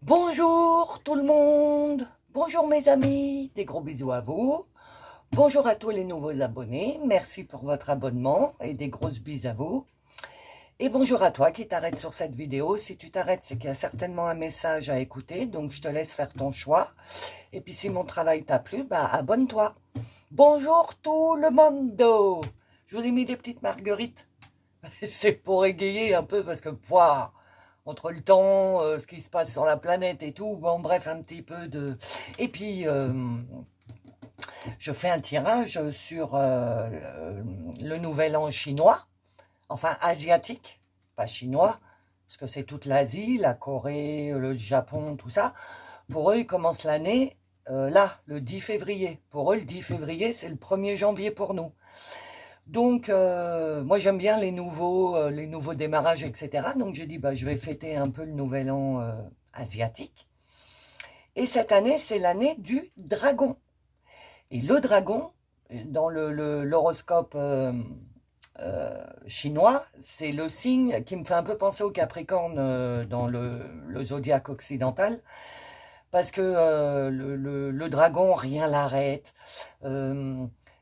Bonjour tout le monde, bonjour mes amis, des gros bisous à vous. Bonjour à tous les nouveaux abonnés, merci pour votre abonnement et des grosses bises à vous. Et bonjour à toi qui t'arrêtes sur cette vidéo. Si tu t'arrêtes, c'est qu'il y a certainement un message à écouter, donc je te laisse faire ton choix. Et puis si mon travail t'a plu, bah abonne-toi. Bonjour tout le monde. Je vous ai mis des petites marguerites. C'est pour égayer un peu parce que entre le temps, ce qui se passe sur la planète et tout, bon bref, un petit peu de... Et puis, je fais un tirage sur le nouvel an chinois, enfin asiatique, pas chinois, parce que c'est toute l'Asie, la Corée, le Japon, tout ça. Pour eux, ils commencent l'année, là, le 10 février. Pour eux, le 10 février, c'est le 1er janvier pour nous. Donc, moi j'aime bien les nouveaux démarrages, etc. Donc j'ai dit, bah, je vais fêter un peu le nouvel an asiatique. Et cette année, c'est l'année du dragon. Et le dragon, dans l'horoscope chinois, c'est le signe qui me fait un peu penser au Capricorne dans le zodiaque occidental. Parce que le dragon, rien l'arrête.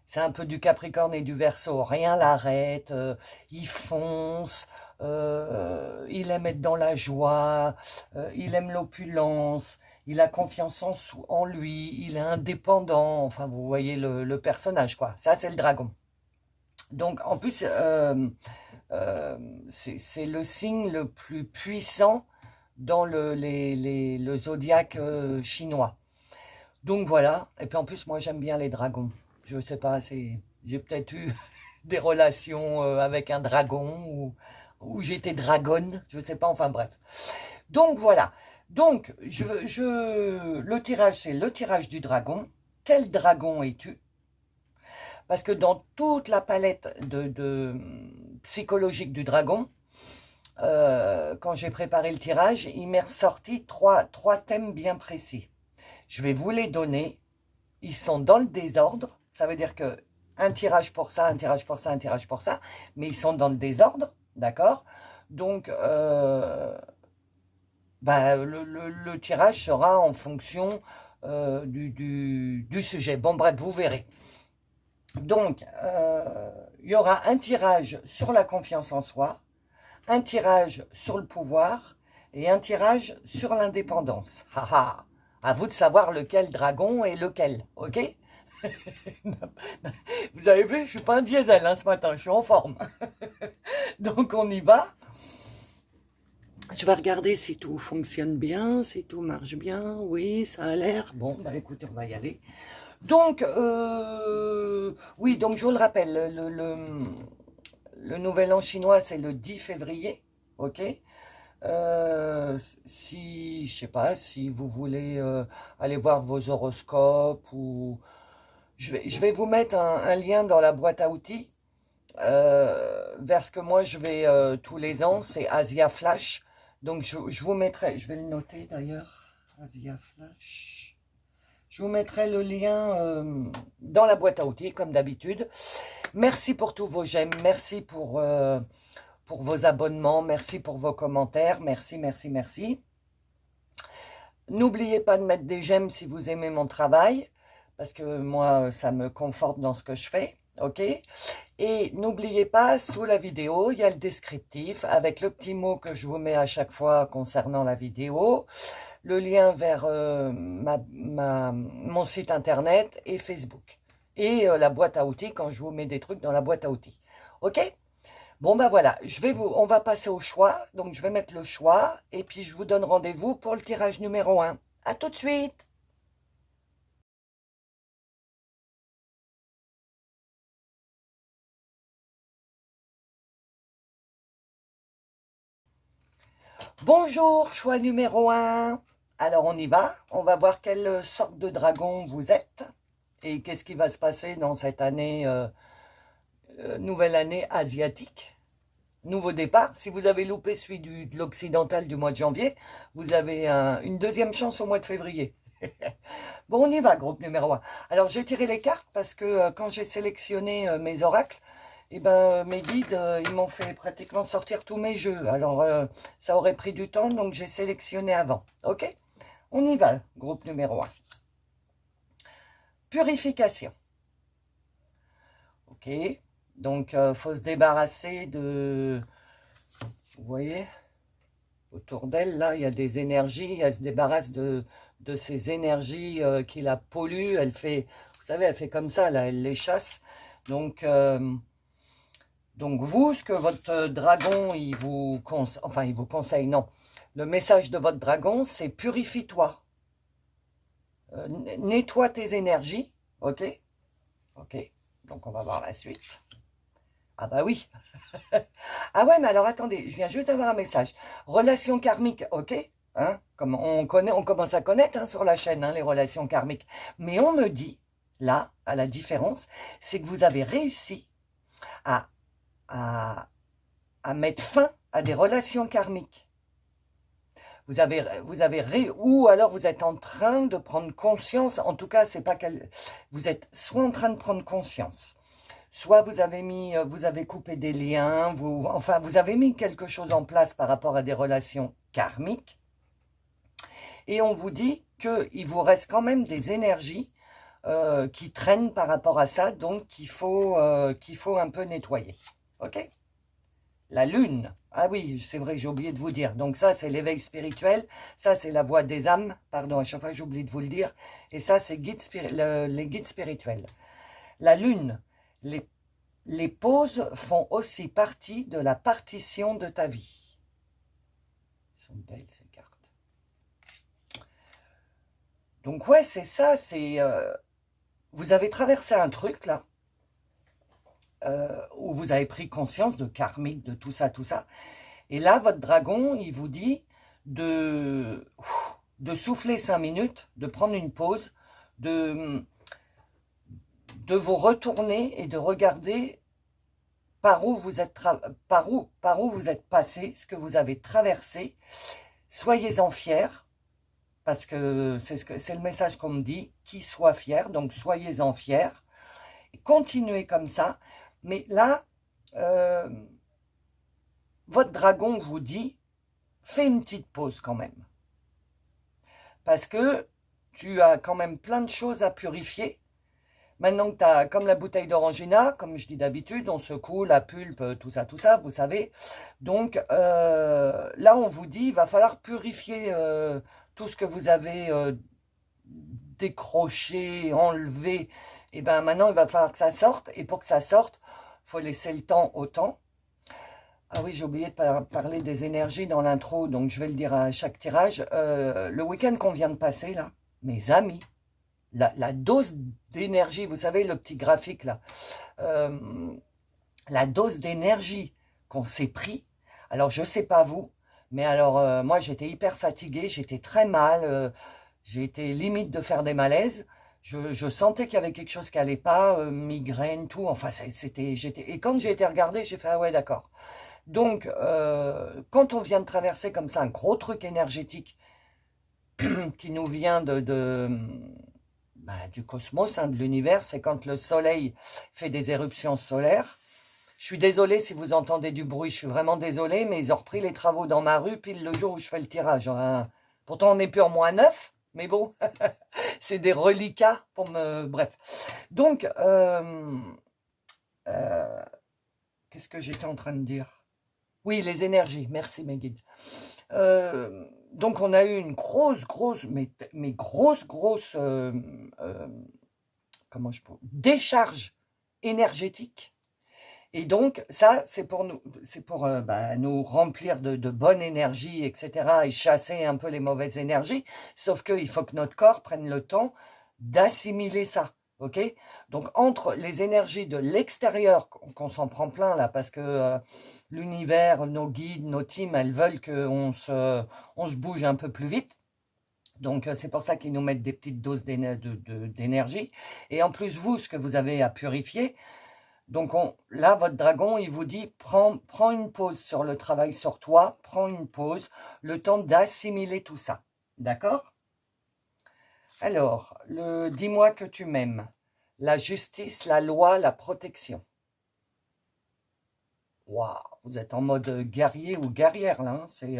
C'est un peu du Capricorne et du Verseau, rien l'arrête, il fonce, il aime être dans la joie, il aime l'opulence, il a confiance en lui, il est indépendant, enfin vous voyez le personnage quoi, ça c'est le dragon. Donc en plus, c'est le signe le plus puissant dans le zodiaque chinois. Donc voilà, et puis en plus moi j'aime bien les dragons. Je sais pas, j'ai peut-être eu des relations avec un dragon ou j'étais dragonne, je sais pas, enfin bref. Donc voilà, donc le tirage c'est le tirage du dragon. Quel dragon es-tu? Parce que dans toute la palette psychologique du dragon, quand j'ai préparé le tirage, il m'est ressorti trois thèmes bien précis. Je vais vous les donner. Ils sont dans le désordre. Ça veut dire que un tirage pour ça, un tirage pour ça, un tirage pour ça. Mais ils sont dans le désordre. D'accord? Donc, bah, le tirage sera en fonction du sujet. Bon, bref, vous verrez. Donc, il y aura un tirage sur la confiance en soi, un tirage sur le pouvoir et un tirage sur l'indépendance. Haha, à vous de savoir lequel dragon et lequel, ok? Vous avez vu, je suis pas un diesel hein, ce matin, je suis en forme. Donc on y va. Je vais regarder si tout fonctionne bien, si tout marche bien. Oui, ça a l'air. Bon, bah écoutez, on va y aller. Donc, oui, donc je vous le rappelle, le nouvel an chinois, c'est le 10 février, ok? Si, je sais pas, si vous voulez aller voir vos horoscopes ou... Je vais vous mettre un lien dans la boîte à outils vers ce que moi je vais tous les ans, c'est Asia Flash. Donc je vous mettrai, je vais le noter d'ailleurs, Asia Flash. Je vous mettrai le lien dans la boîte à outils, comme d'habitude. Merci pour tous vos j'aime, merci pour vos abonnements, merci pour vos commentaires, merci, merci, merci. N'oubliez pas de mettre des j'aime si vous aimez mon travail, parce que moi, ça me conforte dans ce que je fais, ok? Et n'oubliez pas, sous la vidéo, il y a le descriptif, avec le petit mot que je vous mets à chaque fois concernant la vidéo, le lien vers mon site internet et Facebook. Et la boîte à outils, quand je vous mets des trucs dans la boîte à outils. Ok? Bon ben voilà, on va passer au choix. Donc je vais mettre le choix et puis je vous donne rendez-vous pour le tirage numéro 1. À tout de suite! Bonjour, choix numéro 1. Alors on y va, on va voir quelle sorte de dragon vous êtes et qu'est-ce qui va se passer dans cette année, nouvelle année asiatique. Nouveau départ. Si vous avez loupé celui de l'occidental du mois de janvier, vous avez une deuxième chance au mois de février. Bon, on y va, groupe numéro 1. Alors, j'ai tiré les cartes parce que quand j'ai sélectionné mes oracles, eh ben, mes guides, ils m'ont fait pratiquement sortir tous mes jeux. Alors, ça aurait pris du temps, donc j'ai sélectionné avant. Ok? On y va, groupe numéro 1. Purification. Ok, donc faut se débarrasser de... Vous voyez, autour d'elle, là, il y a des énergies. Elle se débarrasse de ces énergies qui la polluent. Elle fait, vous savez, elle fait comme ça, là, elle les chasse. Donc vous, ce que votre dragon, il vous conseille, non. Le message de votre dragon, c'est purifie-toi. Nettoie tes énergies, ok? Ok, donc on va voir la suite. Ah bah oui. Ah ouais, mais alors attendez, je viens juste d'avoir un message. Relation karmique, ok, hein, comme on commence à connaître hein, sur la chaîne hein, les relations karmiques. Mais on me dit, là, à la différence, c'est que vous avez réussi à, à mettre fin à des relations karmiques. Ou alors vous êtes en train de prendre conscience, en tout cas, c'est pas qu'elle, vous êtes soit en train de prendre conscience, soit vous avez coupé des liens, vous avez mis quelque chose en place par rapport à des relations karmiques, et on vous dit qu'il vous reste quand même des énergies qui traînent par rapport à ça, donc qu'il faut un peu nettoyer. Ok ? La lune, ah oui, c'est vrai, j'ai oublié de vous dire. Donc ça, c'est l'éveil spirituel. Ça, c'est la voix des âmes. Pardon, à chaque fois, j'oublie de vous le dire. Et ça, c'est les guides spirituels. La lune, les pauses font aussi partie de la partition de ta vie. Elles sont belles, ces cartes. Donc ouais, c'est ça, c'est... vous avez traversé un truc, là, où vous avez pris conscience de karmique, de tout ça, tout ça. Et là, votre dragon, il vous dit de souffler 5 minutes, de prendre une pause, de vous retourner et de regarder par où vous êtes, vous êtes passé, ce que vous avez traversé. Soyez-en fiers, parce que c'est le message qu'on me dit, qui soit fier, donc soyez-en fiers. Continuez comme ça, mais là, votre dragon vous dit, fais une petite pause quand même. Parce que tu as quand même plein de choses à purifier. Maintenant que tu as, comme la bouteille d'orangina, comme je dis d'habitude, on secoue la pulpe, tout ça, vous savez. Donc là, on vous dit, il va falloir purifier tout ce que vous avez décroché, enlevé. Et bien maintenant, il va falloir que ça sorte. Et pour que ça sorte, il faut laisser le temps au temps. Ah oui, j'ai oublié de parler des énergies dans l'intro, donc je vais le dire à chaque tirage. Le week-end qu'on vient de passer, là, mes amis, la dose d'énergie, vous savez, le petit graphique, là, la dose d'énergie qu'on s'est pris, alors je sais pas vous, mais alors moi j'étais hyper fatiguée, j'étais très mal, j'ai été limite de faire des malaises, je sentais qu'il y avait quelque chose qui allait pas, migraine, tout, enfin et quand j'ai été regardée, j'ai fait ah ouais d'accord. Donc, quand on vient de traverser comme ça un gros truc énergétique qui nous vient du cosmos, hein, de l'univers, c'est quand le soleil fait des éruptions solaires. Je suis désolée si vous entendez du bruit, je suis vraiment désolée, mais ils ont repris les travaux dans ma rue pile le jour où je fais le tirage. Hein. Pourtant, on n'est plus en -9, mais bon, c'est des reliquats pour me... Bref. Donc, qu'est-ce que j'étais en train de dire ? Oui, les énergies. Merci, mes guides. Donc, on a eu une grosse, comment je peux... décharge énergétique. Et donc, ça, c'est pour nous remplir de bonne énergie, etc. et chasser un peu les mauvaises énergies. Sauf qu'il faut que notre corps prenne le temps d'assimiler ça. Ok, donc entre les énergies de l'extérieur, qu'on s'en prend plein là, parce que l'univers, nos guides, nos teams, elles veulent qu'on se bouge un peu plus vite. Donc c'est pour ça qu'ils nous mettent des petites doses d'énergie. Et en plus, vous, ce que vous avez à purifier, donc là, votre dragon, il vous dit, prends une pause sur le travail sur toi, prends une pause, le temps d'assimiler tout ça. D'accord ? Alors, dis-moi que tu m'aimes. La justice, la loi, la protection. Waouh, vous êtes en mode guerrier ou guerrière là. Hein, c'est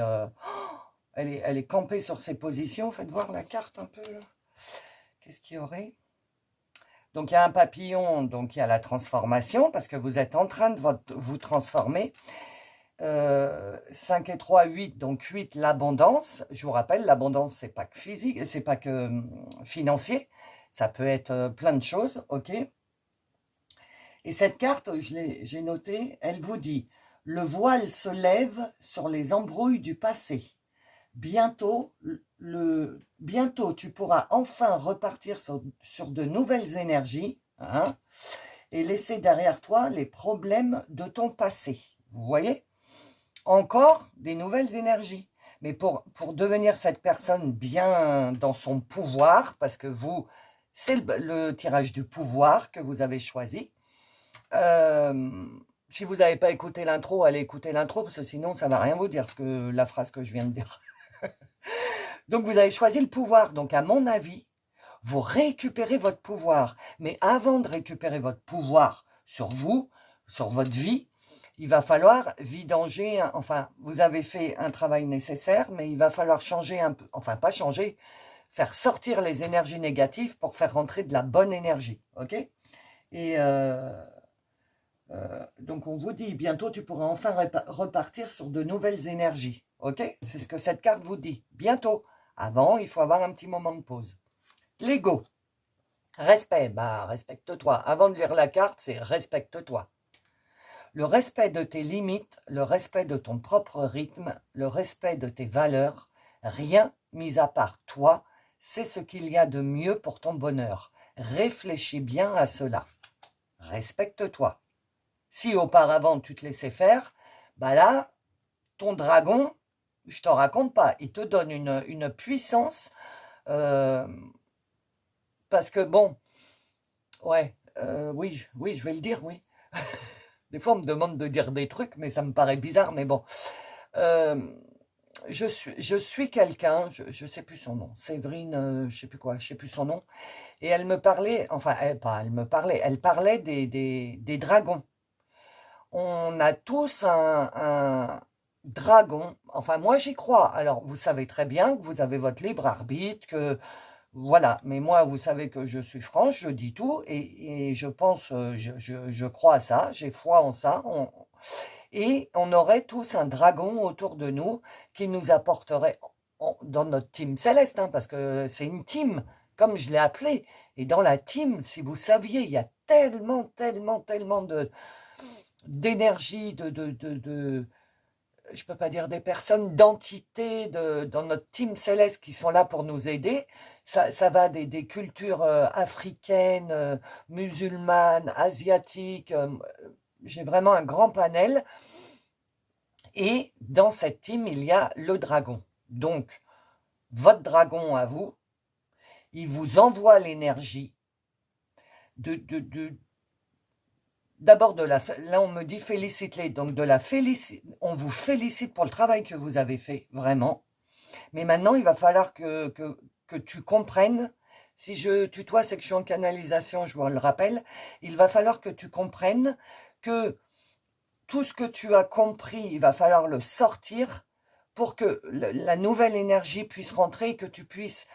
elle est campée sur ses positions. Faites voir la carte un peu, là. Qu'est-ce qu'il y aurait? Donc, il y a un papillon, donc il y a la transformation, parce que vous êtes en train de vous transformer. 5 et 3, 8, donc 8, l'abondance. Je vous rappelle, l'abondance, c'est pas que physique, c'est pas que financier. Ça peut être plein de choses, ok? Et cette carte, j'ai noté, elle vous dit, le voile se lève sur les embrouilles du passé. Bientôt, bientôt, tu pourras enfin repartir sur de nouvelles énergies, hein, et laisser derrière toi les problèmes de ton passé. Vous voyez? Encore des nouvelles énergies. Mais pour devenir cette personne bien dans son pouvoir, parce que vous, c'est le tirage du pouvoir que vous avez choisi. Si vous n'avez pas écouté l'intro, allez écouter l'intro, parce que sinon, ça ne va rien vous dire, la phrase que je viens de dire. Donc, vous avez choisi le pouvoir. Donc, à mon avis, vous récupérez votre pouvoir. Mais avant de récupérer votre pouvoir sur vous, sur votre vie, il va falloir vidanger, enfin, vous avez fait un travail nécessaire, mais il va falloir changer un peu, enfin, pas changer, faire sortir les énergies négatives pour faire rentrer de la bonne énergie, ok? Et donc, on vous dit, bientôt, tu pourras enfin repartir sur de nouvelles énergies, ok? C'est ce que cette carte vous dit, bientôt. Avant, il faut avoir un petit moment de pause. L'ego. Respect, bah, respecte-toi. Avant de lire la carte, c'est respecte-toi. Le respect de tes limites, le respect de ton propre rythme, le respect de tes valeurs, rien mis à part toi, c'est ce qu'il y a de mieux pour ton bonheur. Réfléchis bien à cela. Respecte-toi. Si auparavant tu te laissais faire, bah là, ton dragon, je t'en raconte pas, il te donne une puissance, parce que bon, ouais, oui, je vais le dire, oui. Des fois, on me demande de dire des trucs, mais ça me paraît bizarre, mais bon. Je suis quelqu'un, je ne sais plus son nom, Séverine, je ne sais plus quoi, je ne sais plus son nom, et elle me parlait, enfin, elle parlait des dragons. On a tous un dragon, enfin, moi j'y crois. Alors, vous savez très bien que vous avez votre libre arbitre, que voilà, mais moi, vous savez que je suis franche, je dis tout, et je pense, je crois à ça, j'ai foi en ça, et on aurait tous un dragon autour de nous qui nous apporterait, dans notre team céleste, hein, parce que c'est une team, comme je l'ai appelé, et dans la team, si vous saviez, il y a tellement d'énergie, je peux pas dire des personnes, d'entités dans notre team céleste qui sont là pour nous aider. Ça va des cultures africaines, musulmanes, asiatiques. J'ai vraiment un grand panel. Et dans cette team, il y a le dragon. Donc, votre dragon à vous, il vous envoie l'énergie d'abord là on me dit félicite-les, donc on vous félicite pour le travail que vous avez fait, vraiment. Mais maintenant, il va falloir que tu comprennes, si je tutoie, c'est que je suis en canalisation, je vous le rappelle, il va falloir que tu comprennes que tout ce que tu as compris, il va falloir le sortir pour que la nouvelle énergie puisse rentrer et que tu puisses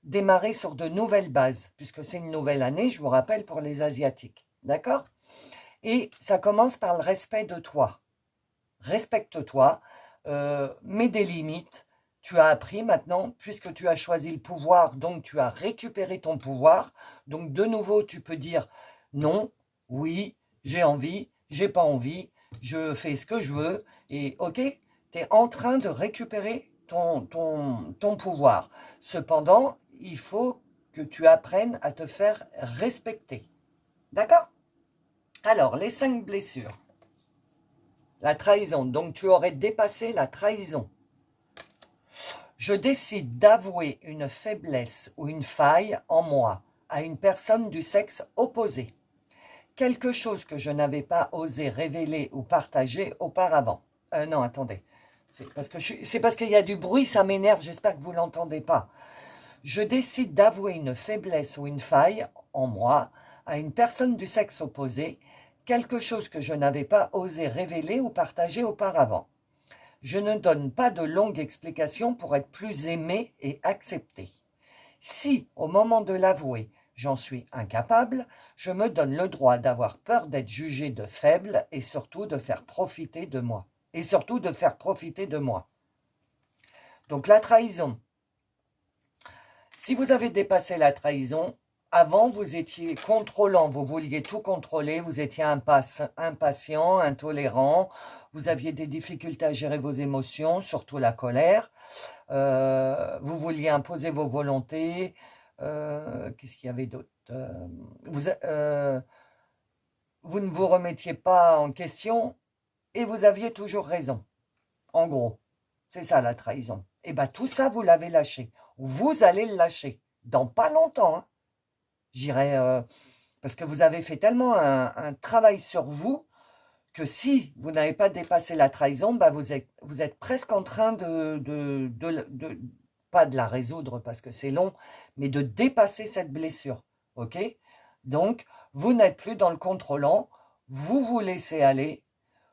démarrer sur de nouvelles bases, puisque c'est une nouvelle année, je vous rappelle, pour les Asiatiques. D'accord ? Et ça commence par le respect de toi. Respecte-toi, mets des limites. Tu as appris maintenant, puisque tu as choisi le pouvoir, donc tu as récupéré ton pouvoir. Donc de nouveau, tu peux dire non, oui, j'ai envie, j'ai pas envie, je fais ce que je veux. Et ok, tu es en train de récupérer ton pouvoir. Cependant, il faut que tu apprennes à te faire respecter. D'accord ? Alors, les 5 blessures. La trahison. Donc, tu aurais dépassé la trahison. Je décide d'avouer une faiblesse ou une faille en moi à une personne du sexe opposé. Quelque chose que je n'avais pas osé révéler ou partager auparavant. Non, attendez. C'est parce qu'il y a du bruit, ça m'énerve. J'espère que vous ne l'entendez pas. Je décide d'avouer une faiblesse ou une faille en moi à une personne du sexe opposé, quelque chose que je n'avais pas osé révéler ou partager auparavant. Je ne donne pas de longues explications pour être plus aimé et accepté. Si, au moment de l'avouer, j'en suis incapable, je me donne le droit d'avoir peur d'être jugé de faible et surtout de faire profiter de moi. Donc la trahison. Si vous avez dépassé la trahison, avant vous étiez contrôlant, vous vouliez tout contrôler, vous étiez impatient, intolérant, vous aviez des difficultés à gérer vos émotions, surtout la colère, vous vouliez imposer vos volontés, qu'est-ce qu'il y avait d'autre, vous ne vous remettiez pas en question et vous aviez toujours raison. En gros, c'est ça la trahison. Et bien tout ça, vous l'avez lâché. Vous allez le lâcher dans pas longtemps. Hein. J'irai, parce que vous avez fait tellement un travail sur vous que si vous n'avez pas dépassé la trahison, bah vous êtes presque en train pas de la résoudre parce que c'est long, mais de dépasser cette blessure. Ok? Donc, vous n'êtes plus dans le contrôlant, vous vous laissez aller.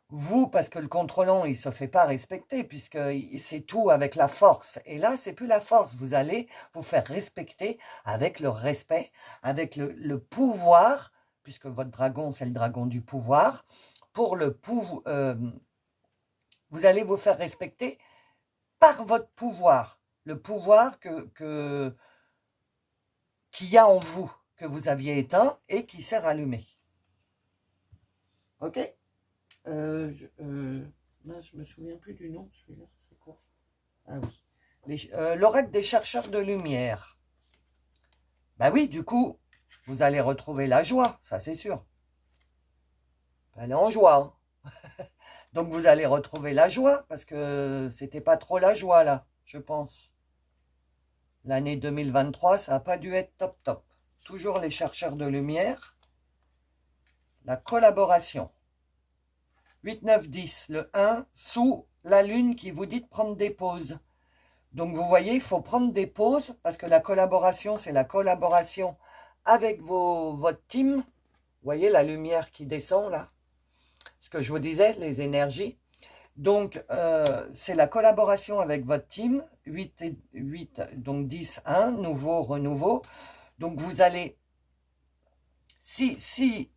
Vous, parce que le contrôlant, il ne se fait pas respecter, puisque c'est tout avec la force. Et là, c'est plus la force. Vous allez vous faire respecter avec le respect, avec le pouvoir, puisque votre dragon, c'est le dragon du pouvoir. Pour le pouvoir, vous allez vous faire respecter par votre pouvoir. Le pouvoir qu'il y a en vous, que vous aviez éteint et qui s'est rallumé. Ok ? Je me souviens plus du nom, celui-là, c'est quoi? Ah oui, l'oracle des chercheurs de lumière. Ben oui, du coup, vous allez retrouver la joie, ça c'est sûr. Elle est en joie. Hein. Donc vous allez retrouver la joie, parce que c'était pas trop la joie là, je pense. L'année 2023, ça n'a pas dû être top top. Toujours les chercheurs de lumière. La collaboration. 8, 9, 10, le 1, sous la lune qui vous dit de prendre des pauses. Donc vous voyez, il faut prendre des pauses parce que la collaboration, c'est la collaboration avec votre team. Vous voyez la lumière qui descend là? Ce que je vous disais, les énergies. Donc c'est la collaboration avec votre team. 8, 8, donc 10, 1, nouveau, renouveau. Donc vous allez, si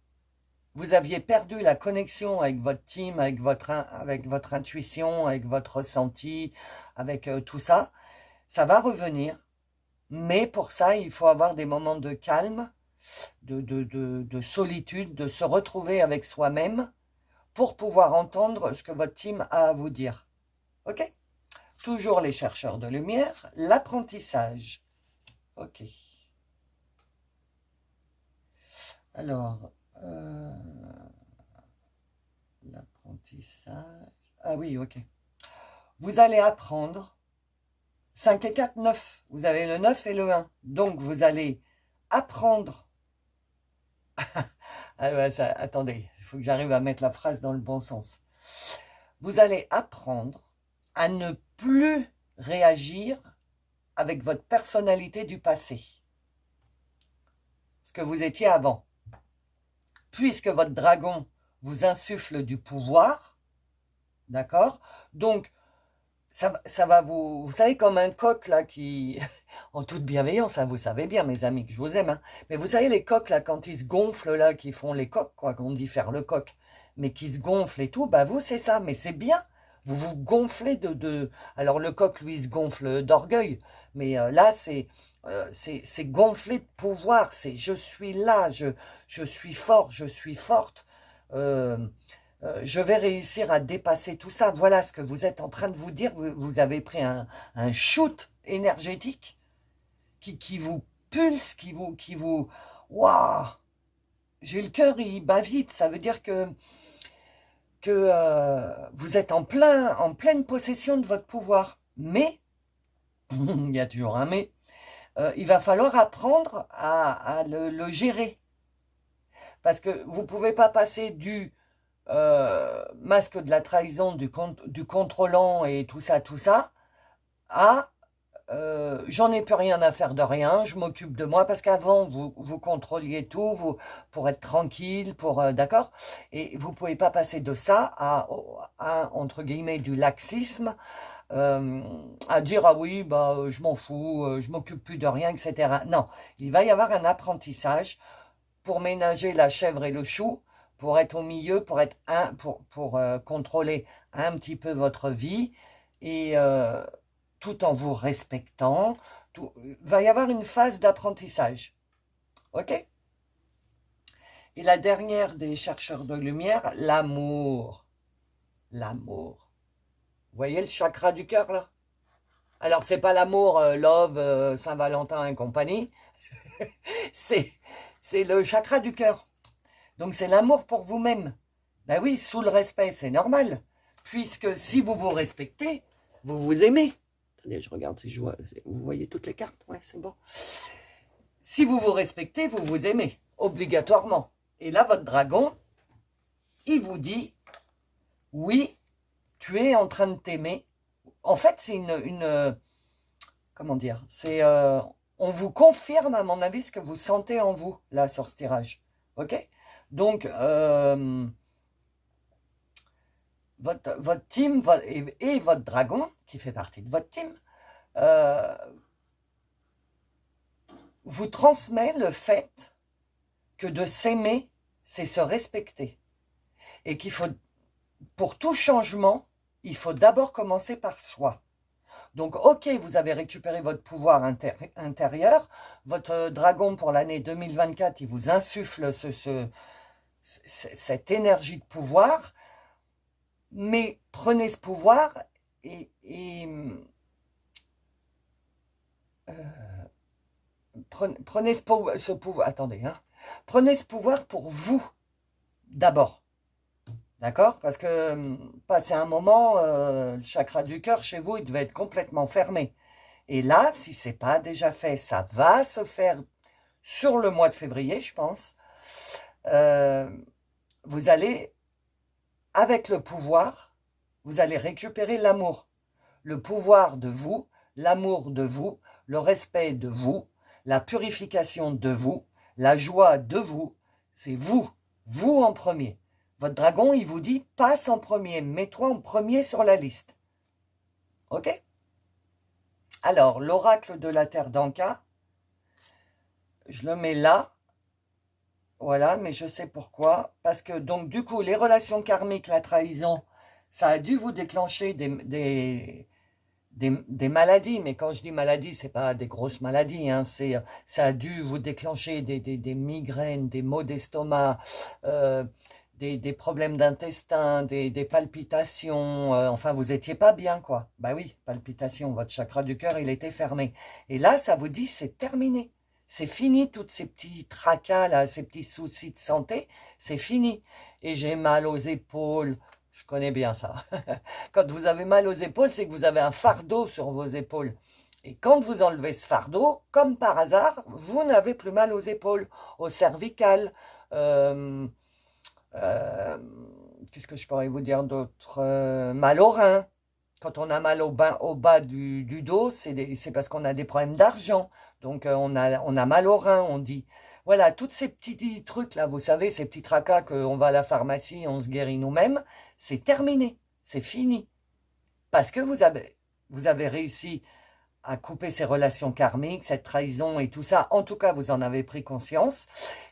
vous aviez perdu la connexion avec votre team, avec votre intuition, avec votre ressenti, avec tout ça, ça va revenir. Mais pour ça, il faut avoir des moments de calme, de solitude, de se retrouver avec soi-même pour pouvoir entendre ce que votre team a à vous dire. Ok? Toujours les chercheurs de lumière, l'apprentissage. Ok. Alors... l'apprentissage. Ah oui, ok. Vous allez apprendre 5 et 4, 9. Vous avez le 9 et le 1. Donc, vous allez apprendre. Ah ouais, attendez, il faut que j'arrive à mettre la phrase dans le bon sens. Vous allez apprendre à ne plus réagir avec votre personnalité du passé. Ce que vous étiez avant. Puisque votre dragon vous insuffle du pouvoir, d'accord? Donc, ça va vous savez, comme un coq là qui, en toute bienveillance, hein, vous savez bien mes amis que je vous aime, hein, mais vous savez les coqs là quand ils se gonflent là, qui font les coqs quoi, qu'on dit faire le coq, mais qui se gonflent et tout, bah vous c'est ça, mais c'est bien, vous vous gonflez alors le coq lui il se gonfle d'orgueil, mais là c'est gonflé de pouvoir, c'est je suis là, je suis fort, je suis forte, je vais réussir à dépasser tout ça. Voilà ce que vous êtes en train de vous dire. Vous avez pris un shoot énergétique qui vous pulse, qui vous... Waouh! J'ai le cœur, il bat vite. Ça veut dire que vous êtes en pleine possession de votre pouvoir. Mais, il y a toujours un mais, il va falloir apprendre à le gérer. Parce que vous ne pouvez pas passer du... masque de la trahison, du contrôlant et tout ça, à j'en ai plus rien à faire de rien, je m'occupe de moi, parce qu'avant, vous contrôliez tout, pour être tranquille, d'accord? Et vous pouvez pas passer de ça entre guillemets, du laxisme, à dire, ah oui, bah, je m'en fous, je m'occupe plus de rien, etc. Non, il va y avoir un apprentissage pour ménager la chèvre et le chou, pour être au milieu, pour contrôler un petit peu votre vie, et tout en vous respectant. Il va y avoir une phase d'apprentissage. OK? Et la dernière des chercheurs de lumière, l'amour. L'amour. Vous voyez le chakra du cœur, là? Alors, c'est pas l'amour, love, Saint-Valentin et compagnie. C'est, c'est le chakra du cœur. Donc, c'est l'amour pour vous-même. Ben oui, sous le respect, c'est normal. Puisque si vous vous respectez, vous vous aimez. Attendez, je regarde si je vois. Vous voyez toutes les cartes? Ouais, c'est bon. Si vous vous respectez, vous vous aimez. Obligatoirement. Et là, votre dragon, il vous dit, oui, tu es en train de t'aimer. En fait, c'est comment dire, on vous confirme, à mon avis, ce que vous sentez en vous, là, sur ce tirage. OK? Donc, votre team et votre dragon, qui fait partie de votre team, vous transmet le fait que de s'aimer, c'est se respecter. Et qu'il faut, pour tout changement, il faut d'abord commencer par soi. Donc, ok, vous avez récupéré votre pouvoir intérieur. Votre dragon pour l'année 2024, il vous insuffle cette énergie de pouvoir. Mais prenez ce pouvoir et prenez ce pouvoir. Attendez, hein. Prenez ce pouvoir pour vous d'abord. D'accord? Parce que passé un moment, le chakra du cœur chez vous, il devait être complètement fermé. Et là, si ce n'est pas déjà fait, ça va se faire sur le mois de février, je pense. Vous allez, avec le pouvoir, vous allez récupérer l'amour. Le pouvoir de vous, l'amour de vous, le respect de vous, la purification de vous, la joie de vous. C'est vous, vous en premier. Votre dragon, il vous dit, passe en premier, mets-toi en premier sur la liste. OK? Alors, l'oracle de la Terre d'Anka, je le mets là. Voilà, mais je sais pourquoi. Parce que, donc, du coup, les relations karmiques, la trahison, ça a dû vous déclencher des maladies. Mais quand je dis maladies, c'est pas des grosses maladies. Hein, ça a dû vous déclencher des migraines, des maux d'estomac, des problèmes d'intestin, des palpitations, enfin vous étiez pas bien quoi. Bah oui, palpitations, votre chakra du cœur il était fermé. Et là ça vous dit c'est terminé, c'est fini toutes ces petits tracas là, ces petits soucis de santé, c'est fini. Et j'ai mal aux épaules, je connais bien ça. Quand vous avez mal aux épaules, c'est que vous avez un fardeau sur vos épaules. Et quand vous enlevez ce fardeau, comme par hasard, vous n'avez plus mal aux épaules, au cervical, qu'est-ce que je pourrais vous dire d'autre, mal au rein. Quand on a mal au bas du dos, c'est parce qu'on a des problèmes d'argent. Donc, on a mal au rein, on dit. Voilà, tous ces petits trucs-là, vous savez, ces petits tracas qu'on va à la pharmacie, on se guérit nous-mêmes, c'est terminé, c'est fini. Parce que vous avez réussi à couper ces relations karmiques, cette trahison et tout ça. En tout cas, vous en avez pris conscience.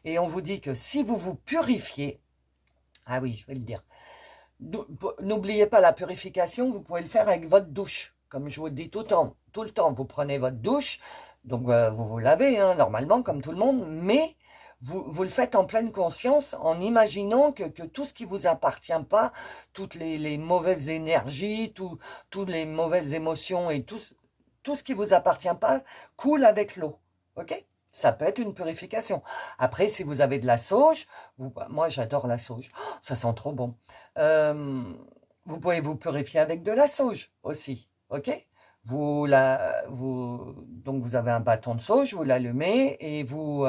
Et on vous dit que si vous vous purifiez, ah oui, je vais le dire. N'oubliez pas la purification, vous pouvez le faire avec votre douche. Comme je vous le dis tout le temps, vous prenez votre douche, donc vous vous lavez hein, normalement comme tout le monde, mais vous le faites en pleine conscience en imaginant que tout ce qui ne vous appartient pas, toutes les mauvaises énergies, toutes les mauvaises émotions et tout ce qui ne vous appartient pas coule avec l'eau. Ok ? Ça peut être une purification. Après, si vous avez de la sauge, moi j'adore la sauge, oh, ça sent trop bon. Vous pouvez vous purifier avec de la sauge aussi, ok? Donc vous avez un bâton de sauge, vous l'allumez et vous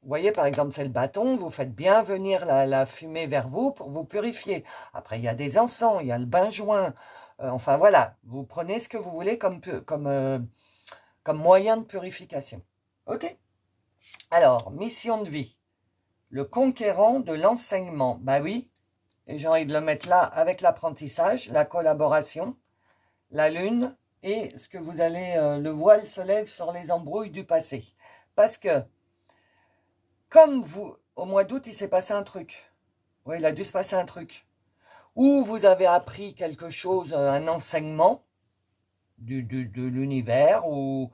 voyez par exemple c'est le bâton, vous faites bien venir la fumée vers vous pour vous purifier. Après il y a des encens, il y a le bain joint, Enfin voilà, vous prenez ce que vous voulez comme moyen de purification. Ok? Alors, mission de vie. Le conquérant de l'enseignement. Bah oui, et j'ai envie de le mettre là avec l'apprentissage, la collaboration, la lune et ce que vous allez... le voile se lève sur les embrouilles du passé. Parce que, comme vous, au mois d'août, il s'est passé un truc. Oui, il a dû se passer un truc. Ou vous avez appris quelque chose, un enseignement de l'univers, ou...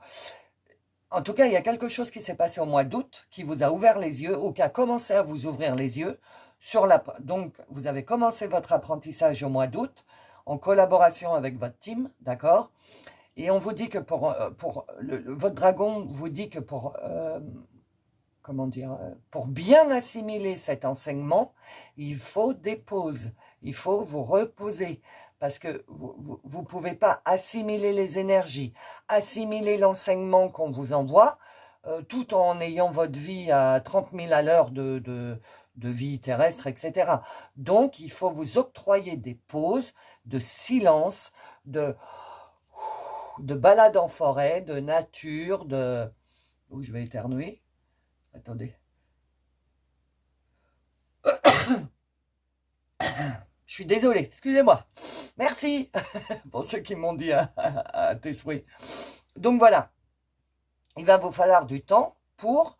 En tout cas, il y a quelque chose qui s'est passé au mois d'août qui vous a ouvert les yeux ou qui a commencé à vous ouvrir les yeux sur la... Donc, vous avez commencé votre apprentissage au mois d'août en collaboration avec votre team, d'accord? Et on vous dit que votre dragon vous dit que comment dire, pour bien assimiler cet enseignement, il faut des pauses, il faut vous reposer, parce que vous ne pouvez pas assimiler les énergies, assimiler l'enseignement qu'on vous envoie, tout en ayant votre vie à 30 000 à l'heure de vie terrestre, etc. Donc, il faut vous octroyer des pauses de silence, de balade en forêt, de nature, de... Où je vais éternuer. Attendez. Je suis désolé, excusez-moi. Merci pour ceux qui m'ont dit à tes souhaits. Donc voilà, il va vous falloir du temps pour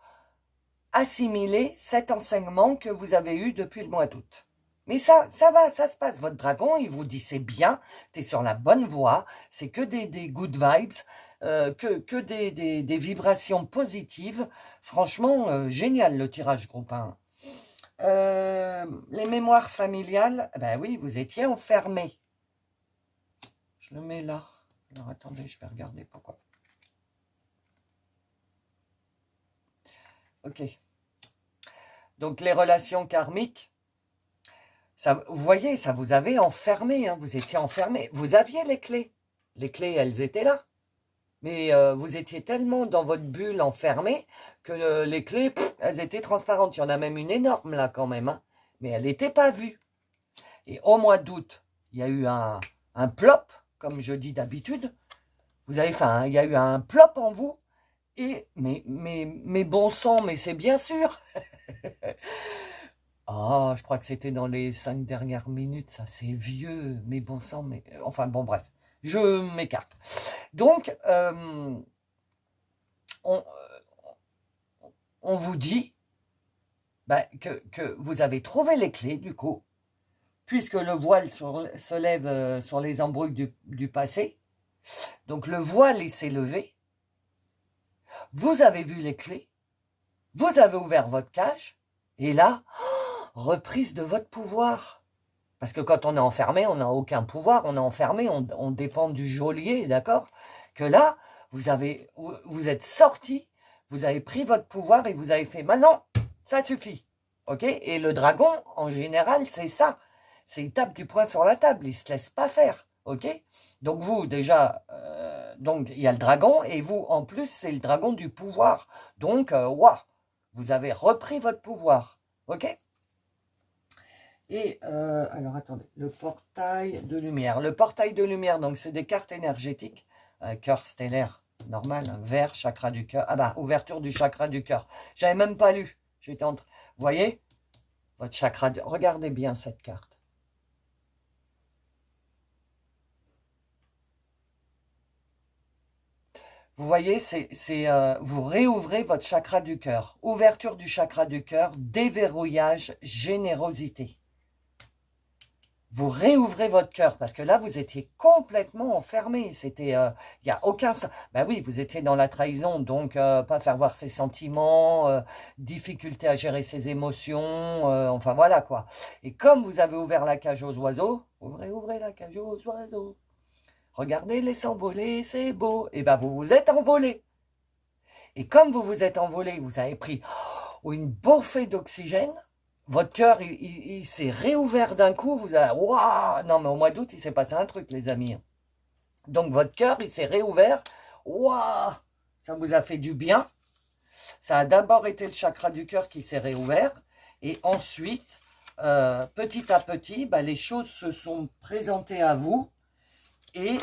assimiler cet enseignement que vous avez eu depuis le mois d'août. Mais ça va, ça se passe. Votre dragon, il vous dit c'est bien, tu es sur la bonne voie, c'est que des good vibes, que des vibrations positives. Franchement, génial le tirage groupe 1. Les mémoires familiales, ben oui, vous étiez enfermés. Je le mets là. Alors attendez, je vais regarder pourquoi. Ok. Donc les relations karmiques, ça, vous voyez, ça vous avait enfermé, hein, vous étiez enfermé. Vous aviez les clés. Les clés, elles étaient là. Mais vous étiez tellement dans votre bulle enfermée que les clés, elles étaient transparentes. Il y en a même une énorme là quand même. Hein, mais elle n'était pas vue. Et au mois d'août, il y a eu un plop, comme je dis d'habitude. Vous avez fait il y a eu un plop en vous. Et, mais bon sang, mais c'est bien sûr. Oh, je crois que c'était dans les 5 dernières minutes, ça, c'est vieux. Mais bon sang, mais... Enfin, bon, bref. Je m'écarte. Donc, on vous dit que vous avez trouvé les clés, du coup, puisque le voile se lève sur les embrouilles du passé. Donc, le voile, il s'est levé. Vous avez vu les clés. Vous avez ouvert votre cage. Et là, reprise de votre pouvoir. Parce que quand on est enfermé, on n'a aucun pouvoir. On est enfermé, on dépend du geôlier, d'accord? Que là, vous êtes sorti, vous avez pris votre pouvoir et vous avez fait, maintenant, ça suffit. Ok? Et le dragon, en général, c'est ça. C'est il tape du poing sur la table, il ne se laisse pas faire. Ok? Donc vous, déjà, donc il y a le dragon, et vous, en plus, c'est le dragon du pouvoir. Donc, waouh, vous avez repris votre pouvoir. Ok? Et, alors attendez, le portail de lumière. Le portail de lumière, donc c'est des cartes énergétiques. Cœur stellaire, normal, vert, chakra du cœur. Ah bah, ouverture du chakra du cœur. J'avais même pas lu. J'étais en train... Vous voyez? Votre chakra du... Regardez bien cette carte. Vous voyez, vous réouvrez votre chakra du cœur. Ouverture du chakra du cœur, déverrouillage, générosité. Vous réouvrez votre cœur, parce que là, vous étiez complètement enfermé. C'était, il n'y a aucun... Ben oui, vous étiez dans la trahison, donc pas faire voir ses sentiments, difficulté à gérer ses émotions, enfin voilà quoi. Et comme vous avez ouvert la cage aux oiseaux, ouvrez la cage aux oiseaux. Regardez-les s'envoler, c'est beau. Et ben vous vous êtes envolé. Et comme vous vous êtes envolé, vous avez pris une bouffée d'oxygène. Votre cœur, il s'est réouvert d'un coup. Vous avez, waouh! Non, mais au mois d'août, il s'est passé un truc, les amis. Donc, votre cœur, il s'est réouvert. Waouh! Ça vous a fait du bien. Ça a d'abord été le chakra du cœur qui s'est réouvert. Et ensuite, petit à petit, les choses se sont présentées à vous. et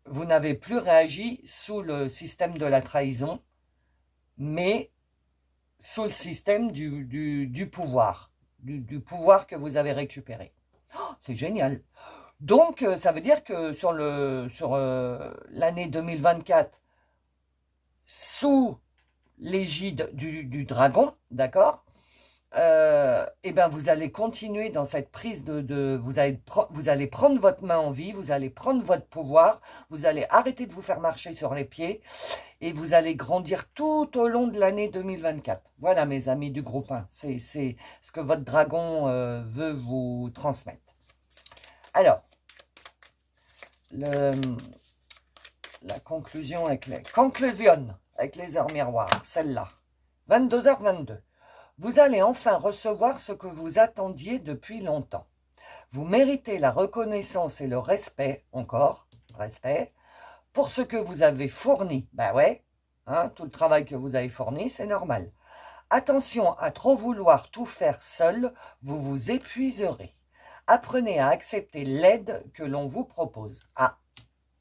vous n'avez plus réagi sous le système de la trahison, mais sous le système du pouvoir, du pouvoir que vous avez récupéré. Oh, c'est génial. Donc, ça veut dire que sur l'année 2024, sous l'égide du dragon, d'accord, et ben vous allez continuer dans cette prise vous allez prendre votre main en vie, vous allez prendre votre pouvoir, vous allez arrêter de vous faire marcher sur les pieds et vous allez grandir tout au long de l'année 2024. Voilà mes amis du groupe 1, c'est ce que votre dragon veut vous transmettre. Alors, la conclusion avec les heures miroirs, celle-là, 22h22. Vous allez enfin recevoir ce que vous attendiez depuis longtemps. Vous méritez la reconnaissance et le respect, respect, pour ce que vous avez fourni. Ben ouais, hein, tout le travail que vous avez fourni, c'est normal. Attention à trop vouloir tout faire seul, vous vous épuiserez. Apprenez à accepter l'aide que l'on vous propose. Ah,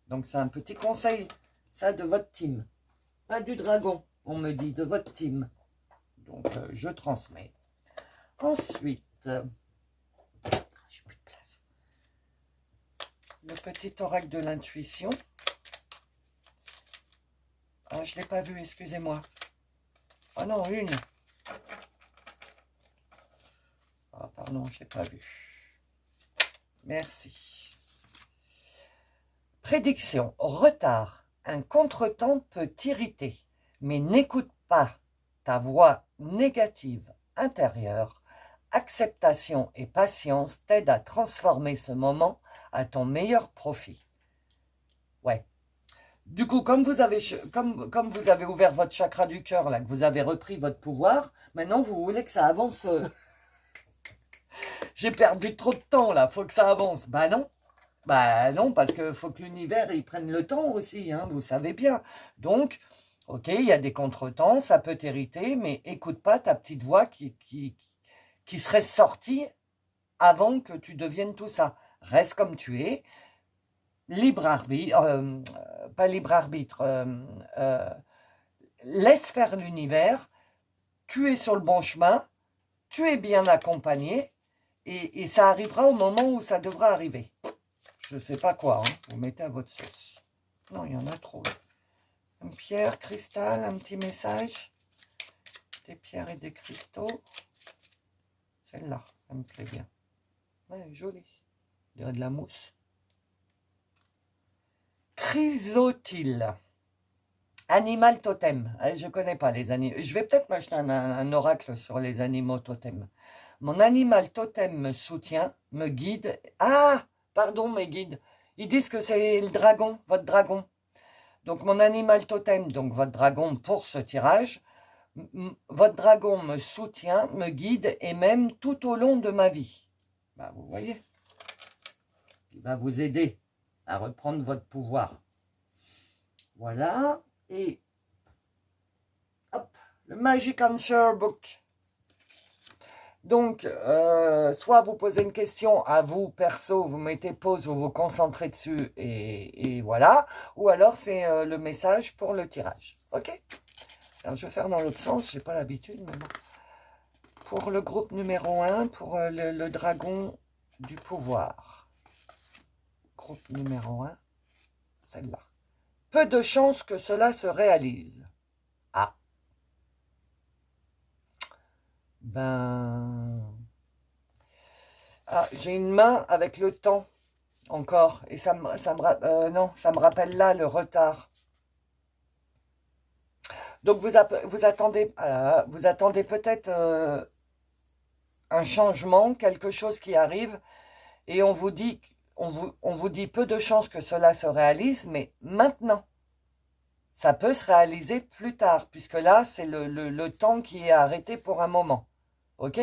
donc c'est un petit conseil, ça, de votre team. Pas du dragon, on me dit, de votre team. Donc, je transmets. Ensuite, j'ai plus de place. Le petit oracle de l'intuition. Ah, je ne l'ai pas vu, excusez-moi. Ah non, une. Ah, pardon, je ne l'ai pas vu. Merci. Prédiction. Retard. Un contretemps peut t'irriter, mais n'écoute pas ta voix négative intérieure. Acceptation et patience t'aident à transformer ce moment à ton meilleur profit. Ouais. Du coup, comme vous avez ouvert votre chakra du cœur, là, que vous avez repris votre pouvoir, maintenant vous voulez que ça avance. J'ai perdu trop de temps là, faut que ça avance. Bah non. Bah non, parce qu'il faut que l'univers il prenne le temps aussi, hein, vous savez bien. Donc, ok, il y a des contretemps, ça peut t'irriter, mais écoute pas ta petite voix qui serait sortie avant que tu deviennes tout ça. Reste comme tu es, libre arbitre, pas libre arbitre, laisse faire l'univers, tu es sur le bon chemin, tu es bien accompagné, et ça arrivera au moment où ça devra arriver. Je ne sais pas quoi, hein, vous mettez à votre sauce. Non, il y en a trop. Une pierre, cristal, un petit message. Des pierres et des cristaux. Celle-là, elle me plaît bien. Ouais, jolie. On dirait de la mousse. Chrysotile. Animal totem. Je ne connais pas les animaux. Je vais peut-être m'acheter un oracle sur les animaux totems. Mon animal totem me soutient, me guide. Ah, pardon, mes guides. Ils disent que c'est le dragon, votre dragon. Donc, mon animal totem, donc votre dragon pour ce tirage, votre dragon me soutient, me guide et même tout au long de ma vie. Bah, vous voyez, il va vous aider à reprendre votre pouvoir. Voilà. Et hop, le Magic Answer Book. Donc, soit vous posez une question à vous, perso, vous mettez pause, vous vous concentrez dessus et voilà. Ou alors, c'est le message pour le tirage. OK? Alors, je vais faire dans l'autre sens, j'ai pas l'habitude, mais bon. Pour le groupe numéro 1, pour le dragon du pouvoir. Groupe numéro 1, celle-là. Peu de chances que cela se réalise. Ah. Ah, j'ai une main avec le temps encore et ça me rappelle là le retard. Donc vous attendez peut-être un changement, quelque chose qui arrive et on vous dit peu de chances que cela se réalise, mais maintenant. Ça peut se réaliser plus tard, puisque là, c'est le temps qui est arrêté pour un moment. OK?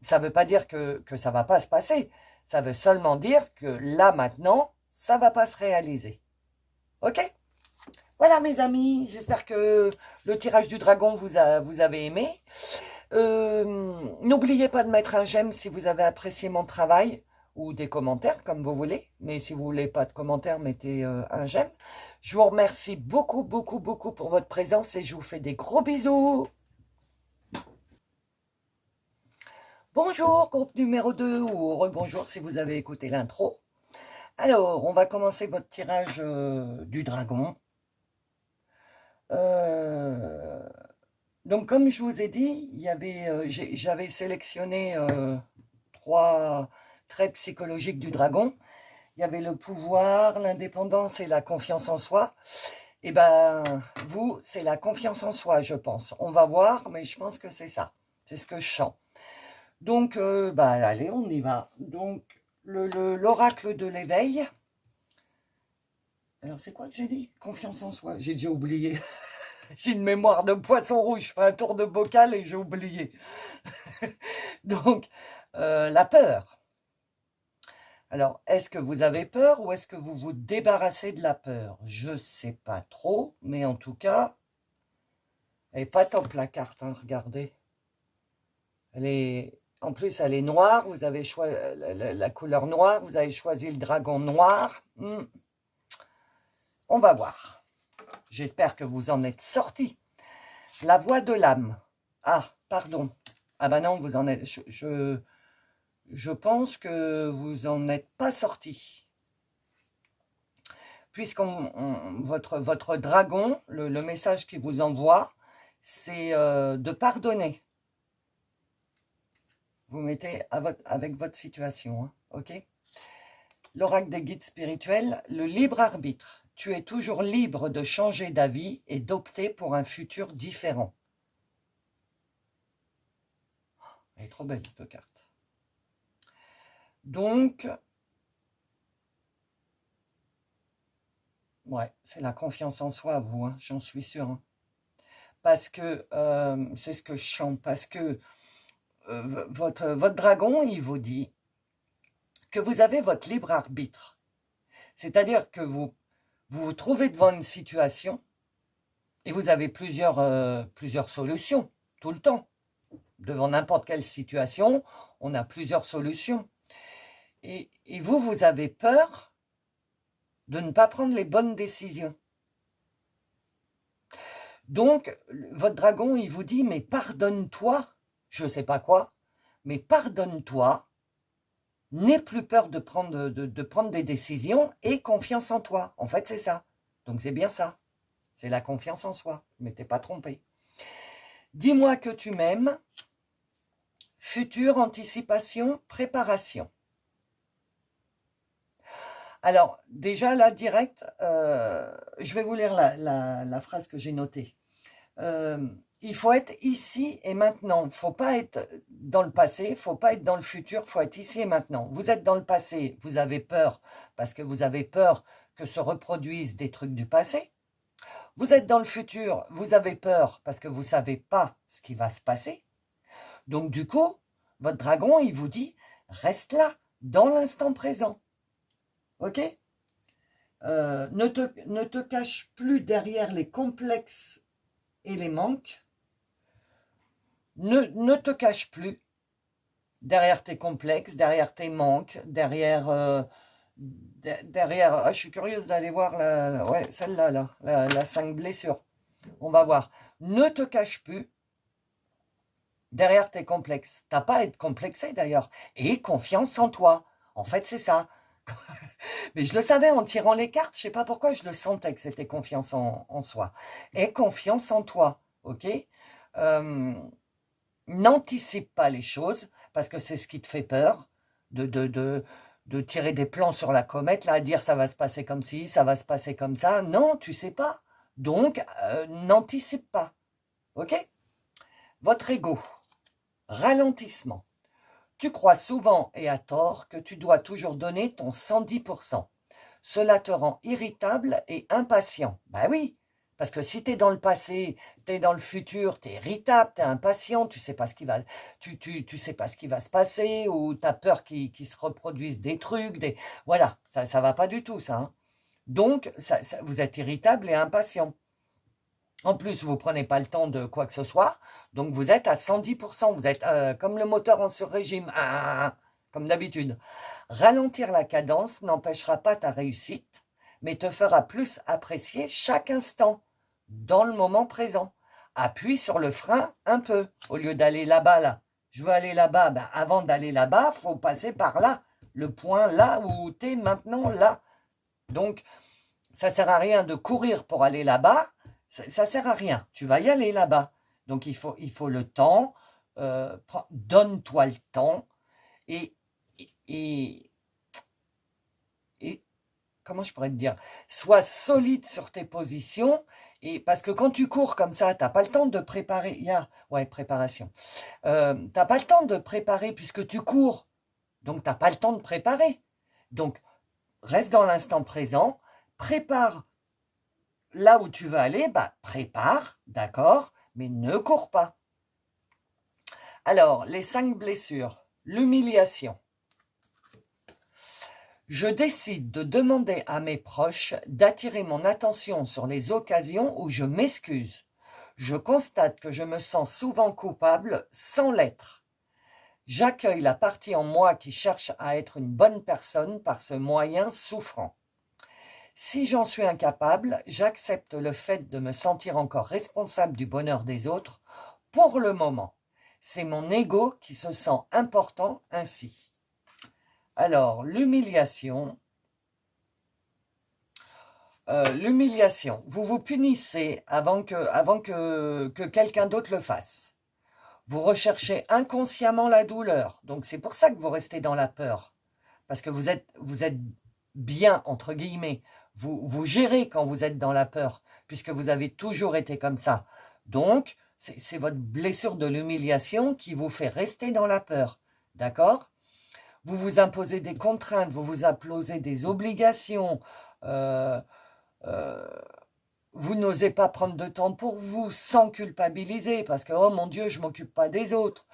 Ça ne veut pas dire que ça ne va pas se passer. Ça veut seulement dire que là, maintenant, ça ne va pas se réaliser. OK? Voilà, mes amis. J'espère que le tirage du dragon vous avez aimé. N'oubliez pas de mettre un j'aime si vous avez apprécié mon travail. ou des commentaires, comme vous voulez. Mais si vous voulez pas de commentaires, mettez un j'aime. Je vous remercie beaucoup, beaucoup, beaucoup pour votre présence et je vous fais des gros bisous. Bonjour, groupe numéro 2, ou rebonjour si vous avez écouté l'intro. Alors, on va commencer votre tirage du dragon. Donc, comme je vous ai dit, j'avais sélectionné 3 traits psychologiques du dragon. Il y avait le pouvoir, l'indépendance et la confiance en soi. Et ben, vous, c'est la confiance en soi, je pense. On va voir, mais je pense que c'est ça. C'est ce que je sens. Donc, allez, on y va. Donc, l'oracle de l'éveil. Alors, c'est quoi que j'ai dit? Confiance en soi. J'ai déjà oublié. J'ai une mémoire de poisson rouge. Je fais un tour de bocal et j'ai oublié. Donc, la peur. Alors, est-ce que vous avez peur ou est-ce que vous vous débarrassez de la peur? Je ne sais pas trop, mais en tout cas, elle n'est pas top la carte, hein, regardez. En plus, elle est noire, vous avez choisi la couleur noire, vous avez choisi le dragon noir. On va voir. J'espère que vous en êtes sortis. La voix de l'âme. Ah, pardon. Ah ben non, vous en êtes... Je pense que vous n'en êtes pas sortis. Puisque votre dragon, le message qu'il vous envoie, c'est de pardonner. Vous mettez avec votre situation, hein, ok? L'oracle des guides spirituels, le libre arbitre. Tu es toujours libre de changer d'avis et d'opter pour un futur différent. Elle est trop belle, cette carte. Donc, ouais, c'est la confiance en soi, vous, hein, j'en suis sûr. Hein. Parce que, c'est ce que je chante, parce que votre dragon, il vous dit que vous avez votre libre arbitre. C'est-à-dire que vous vous trouvez devant une situation et vous avez plusieurs solutions tout le temps. Devant n'importe quelle situation, on a plusieurs solutions. Et vous avez peur de ne pas prendre les bonnes décisions. Donc, votre dragon, il vous dit, mais pardonne-toi, je ne sais pas quoi, mais pardonne-toi, n'aie plus peur de prendre des décisions et confiance en toi. En fait, c'est ça. Donc, c'est bien ça. C'est la confiance en soi. Mais t'es pas trompé. Dis-moi que tu m'aimes. Future, anticipation, préparation. Alors, déjà, là, direct, je vais vous lire la phrase que j'ai notée. Il faut être ici et maintenant. Il ne faut pas être dans le passé, il ne faut pas être dans le futur, il faut être ici et maintenant. Vous êtes dans le passé, vous avez peur, parce que vous avez peur que se reproduisent des trucs du passé. Vous êtes dans le futur, vous avez peur, parce que vous ne savez pas ce qui va se passer. Donc du coup, votre dragon, il vous dit, reste là, dans l'instant présent. Ok ? Ne te cache plus derrière les complexes et les manques. Ne te cache plus derrière tes complexes, derrière tes manques, derrière... je suis curieuse d'aller voir ouais, celle-là, là, la 5 blessures. On va voir. Ne te cache plus derrière tes complexes. T'as pas à être complexé d'ailleurs. Et confiance en toi. En fait, c'est ça. Mais je le savais en tirant les cartes. Je sais pas pourquoi je le sentais que c'était confiance en soi. Et confiance en toi. Ok ? N'anticipe pas les choses parce que c'est ce qui te fait peur de tirer des plans sur la comète, là, à dire ça va se passer comme ci, ça va se passer comme ça. Non, tu sais pas. Donc, n'anticipe pas. Ok ? Votre ego. Ralentissement. Tu crois souvent et à tort que tu dois toujours donner ton 110%. Cela te rend irritable et impatient. Ben oui, parce que si tu es dans le passé, tu es dans le futur, tu es irritable, tu es impatient, tu sais pas ce qui va, tu sais pas ce qui va se passer, ou tu as peur qu'il se reproduise des trucs, voilà, ça va pas du tout ça. Hein. Donc, vous êtes irritable et impatient. En plus, vous ne prenez pas le temps de quoi que ce soit, donc vous êtes à 110%, vous êtes comme le moteur en sur-régime, comme d'habitude. Ralentir la cadence n'empêchera pas ta réussite, mais te fera plus apprécier chaque instant, dans le moment présent. Appuie sur le frein un peu, au lieu d'aller là-bas, là. Je veux aller là-bas. Ben, avant d'aller là-bas, il faut passer par là. Le point là où tu es maintenant, là. Donc, ça ne sert à rien de courir pour aller là-bas. Ça ne sert à rien. Tu vas y aller là-bas. Donc, il faut le temps. Donne-toi le temps. Et comment je pourrais te dire, sois solide sur tes positions, et parce que quand tu cours comme ça, tu n'as pas le temps de préparer, préparation, tu n'as pas le temps de préparer puisque tu cours, donc tu n'as pas le temps de préparer, donc reste dans l'instant présent, prépare là où tu veux aller, prépare, d'accord, mais ne cours pas. Alors, les 5 blessures, l'humiliation. Je décide de demander à mes proches d'attirer mon attention sur les occasions où je m'excuse. Je constate que je me sens souvent coupable sans l'être. J'accueille la partie en moi qui cherche à être une bonne personne par ce moyen souffrant. Si j'en suis incapable, j'accepte le fait de me sentir encore responsable du bonheur des autres pour le moment. C'est mon ego qui se sent important ainsi. Alors, l'humiliation. Vous vous punissez avant que quelqu'un d'autre le fasse. Vous recherchez inconsciemment la douleur. Donc, c'est pour ça que vous restez dans la peur. Parce que vous êtes bien, entre guillemets. Vous gérez quand vous êtes dans la peur, puisque vous avez toujours été comme ça. Donc, c'est votre blessure de l'humiliation qui vous fait rester dans la peur. D'accord ? Vous vous imposez des contraintes, vous vous imposez des obligations, vous n'osez pas prendre de temps pour vous sans culpabiliser parce que, oh mon Dieu, je ne m'occupe pas des autres.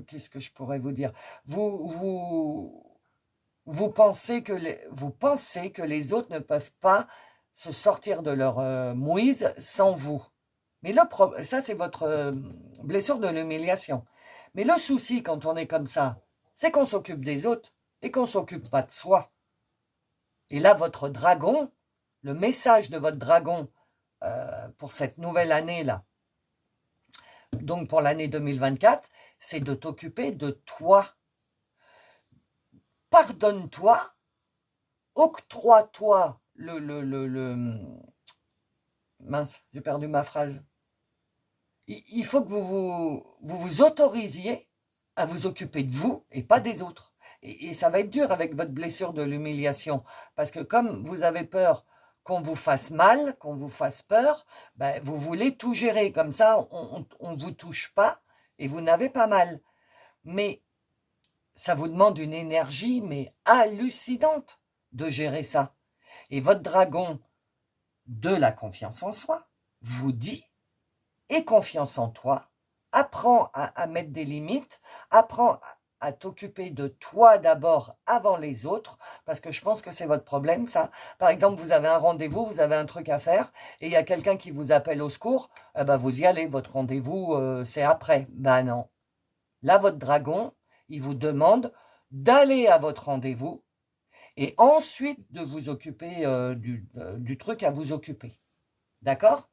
Qu'est-ce que je pourrais vous dire? Vous pensez que les autres ne peuvent pas se sortir de leur mouise sans vous. Mais ça, c'est votre blessure de l'humiliation. Mais le souci, quand on est comme ça, c'est qu'on s'occupe des autres et qu'on ne s'occupe pas de soi. Et là, votre dragon, le message de votre dragon pour cette nouvelle année-là, donc pour l'année 2024, c'est de t'occuper de toi. Pardonne-toi, octroie-toi Mince, j'ai perdu ma phrase. Il faut que vous autorisiez à vous occuper de vous et pas des autres. Et ça va être dur avec votre blessure de l'humiliation. Parce que comme vous avez peur qu'on vous fasse mal, qu'on vous fasse peur, vous voulez tout gérer. Comme ça, on ne vous touche pas et vous n'avez pas mal. Mais ça vous demande une énergie mais hallucinante de gérer ça. Et votre dragon de la confiance en soi vous dit: aie confiance en toi, apprends à mettre des limites, apprends à t'occuper de toi d'abord avant les autres, parce que je pense que c'est votre problème, ça. Par exemple, vous avez un rendez-vous, vous avez un truc à faire, et il y a quelqu'un qui vous appelle au secours, vous y allez, votre rendez-vous, c'est après. Non. Là, votre dragon, il vous demande d'aller à votre rendez-vous, et ensuite de vous occuper du truc à vous occuper. D'accord ?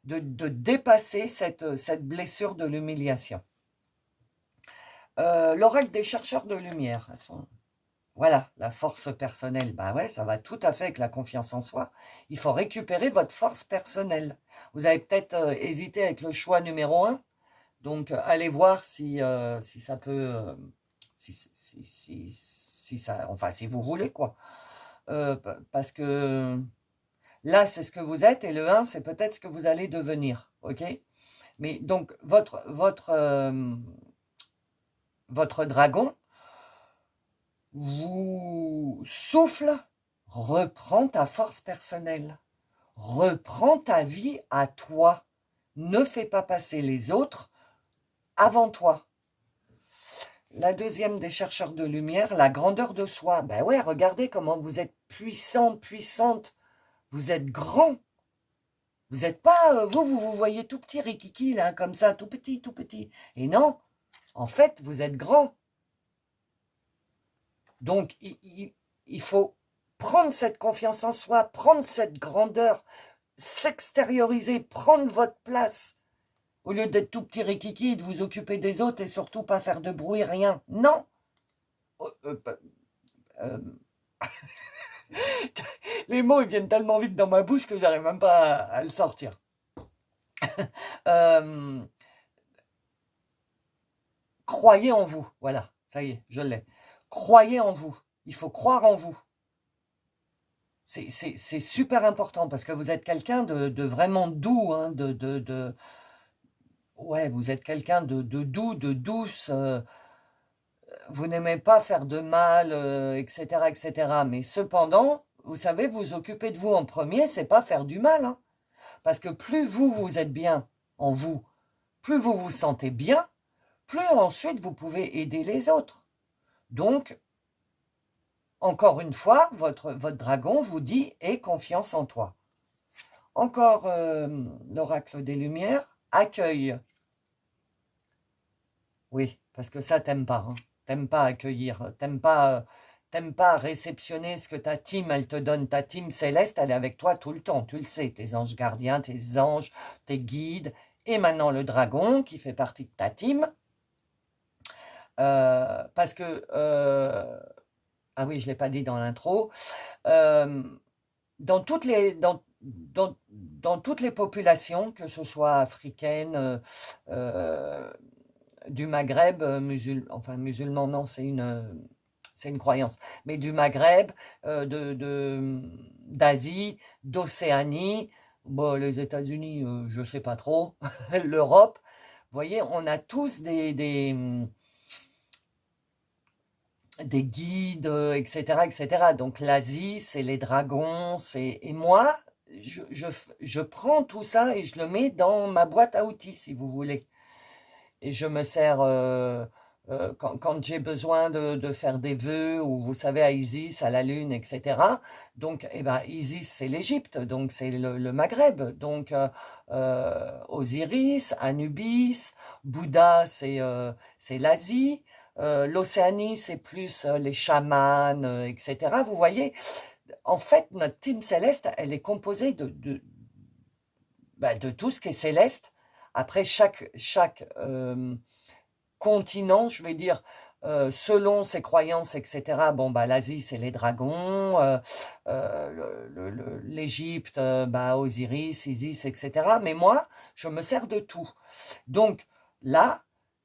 De dépasser cette blessure de l'humiliation. L'oracle des chercheurs de lumière. Voilà, la force personnelle. Ça va tout à fait avec la confiance en soi. Il faut récupérer votre force personnelle. Vous avez peut-être hésité avec le choix numéro 1. Donc, allez voir si ça peut... si ça, enfin, si vous voulez, quoi. Parce que... Là, c'est ce que vous êtes, et le 1, c'est peut-être ce que vous allez devenir, ok? Mais donc, votre dragon vous souffle, reprends ta force personnelle, reprends ta vie à toi, ne fais pas passer les autres avant toi. La deuxième des chercheurs de lumière, la grandeur de soi. Ouais, regardez comment vous êtes puissant, puissante. Vous êtes grand. Vous n'êtes pas, vous voyez tout petit, rikiki, là, comme ça, tout petit, tout petit. Et non, en fait, vous êtes grand. Donc, il faut prendre cette confiance en soi, prendre cette grandeur, s'extérioriser, prendre votre place. Au lieu d'être tout petit rikiki, de vous occuper des autres et surtout pas faire de bruit, rien. Non. Euh, les mots ils viennent tellement vite dans ma bouche que j'arrive même pas à le sortir. Euh, croyez en vous. Voilà, ça y est, je l'ai. Croyez en vous. Il faut croire en vous. C'est super important parce que vous êtes quelqu'un de vraiment doux, hein, ouais, vous êtes quelqu'un de doux, de douce. Vous n'aimez pas faire de mal, etc., etc. Mais cependant, vous savez, vous occuper de vous en premier, c'est pas faire du mal, hein. Parce que plus vous êtes bien en vous, plus vous vous sentez bien, plus ensuite vous pouvez aider les autres. Donc, encore une fois, votre dragon vous dit « aie confiance en toi ». Encore l'oracle des Lumières, accueille. Oui, parce que ça, t'aimes pas. Hein. T'aimes pas accueillir. T'aimes pas réceptionner ce que ta team, elle te donne. Ta team céleste, elle est avec toi tout le temps. Tu le sais, tes anges gardiens, tes anges, tes guides. Et maintenant, le dragon, qui fait partie de ta team. Parce que... ah oui, je ne l'ai pas dit dans l'intro. Dans toutes les populations, que ce soit africaines, du Maghreb, enfin musulman, non, c'est une croyance, mais du Maghreb, d'Asie, d'Océanie, bon, les États-Unis, je ne sais pas trop, l'Europe, vous voyez, on a tous des guides, etc., etc. Donc l'Asie, c'est les dragons, et moi, je prends tout ça et je le mets dans ma boîte à outils, si vous voulez. Et je me sers quand j'ai besoin de faire des vœux, ou vous savez, à Isis, à la Lune, etc. Donc, eh ben, Isis, c'est l'Égypte, donc c'est le Maghreb. Donc, Osiris, Anubis, Bouddha, c'est l'Asie. L'Océanie, c'est plus les chamans, etc. Vous voyez, en fait, notre team céleste, elle est composée de tout ce qui est céleste. Après, chaque continent, je vais dire, selon ses croyances, etc. Bon, bah, l'Asie, c'est les dragons, l'Égypte, bah, Osiris, Isis, etc. Mais moi, je me sers de tout. Donc, là,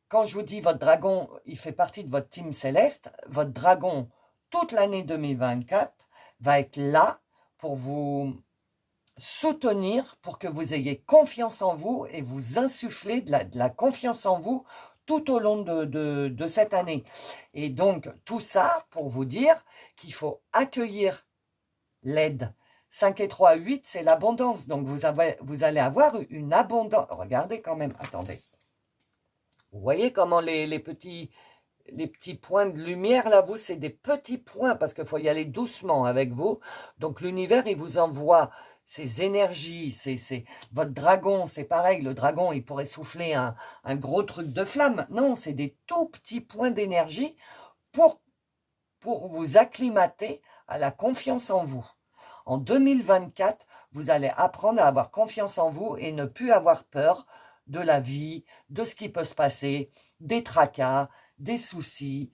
quand je vous dis votre dragon, il fait partie de votre team céleste, votre dragon, toute l'année 2024, va être là pour vous soutenir, pour que vous ayez confiance en vous et vous insuffler de la confiance en vous tout au long de cette année. Et donc, tout ça pour vous dire qu'il faut accueillir l'aide. 5 et 3, 8, c'est l'abondance. Donc, vous allez avoir une abondance. Regardez quand même, attendez. Vous voyez comment les petits points de lumière, là, vous, c'est des petits points, parce qu'il faut y aller doucement avec vous. Donc, l'univers, il vous envoie ces énergies, votre dragon, c'est pareil, le dragon, il pourrait souffler un gros truc de flamme. Non, c'est des tout petits points d'énergie pour vous acclimater à la confiance en vous. En 2024, vous allez apprendre à avoir confiance en vous et ne plus avoir peur de la vie, de ce qui peut se passer, des tracas, des soucis.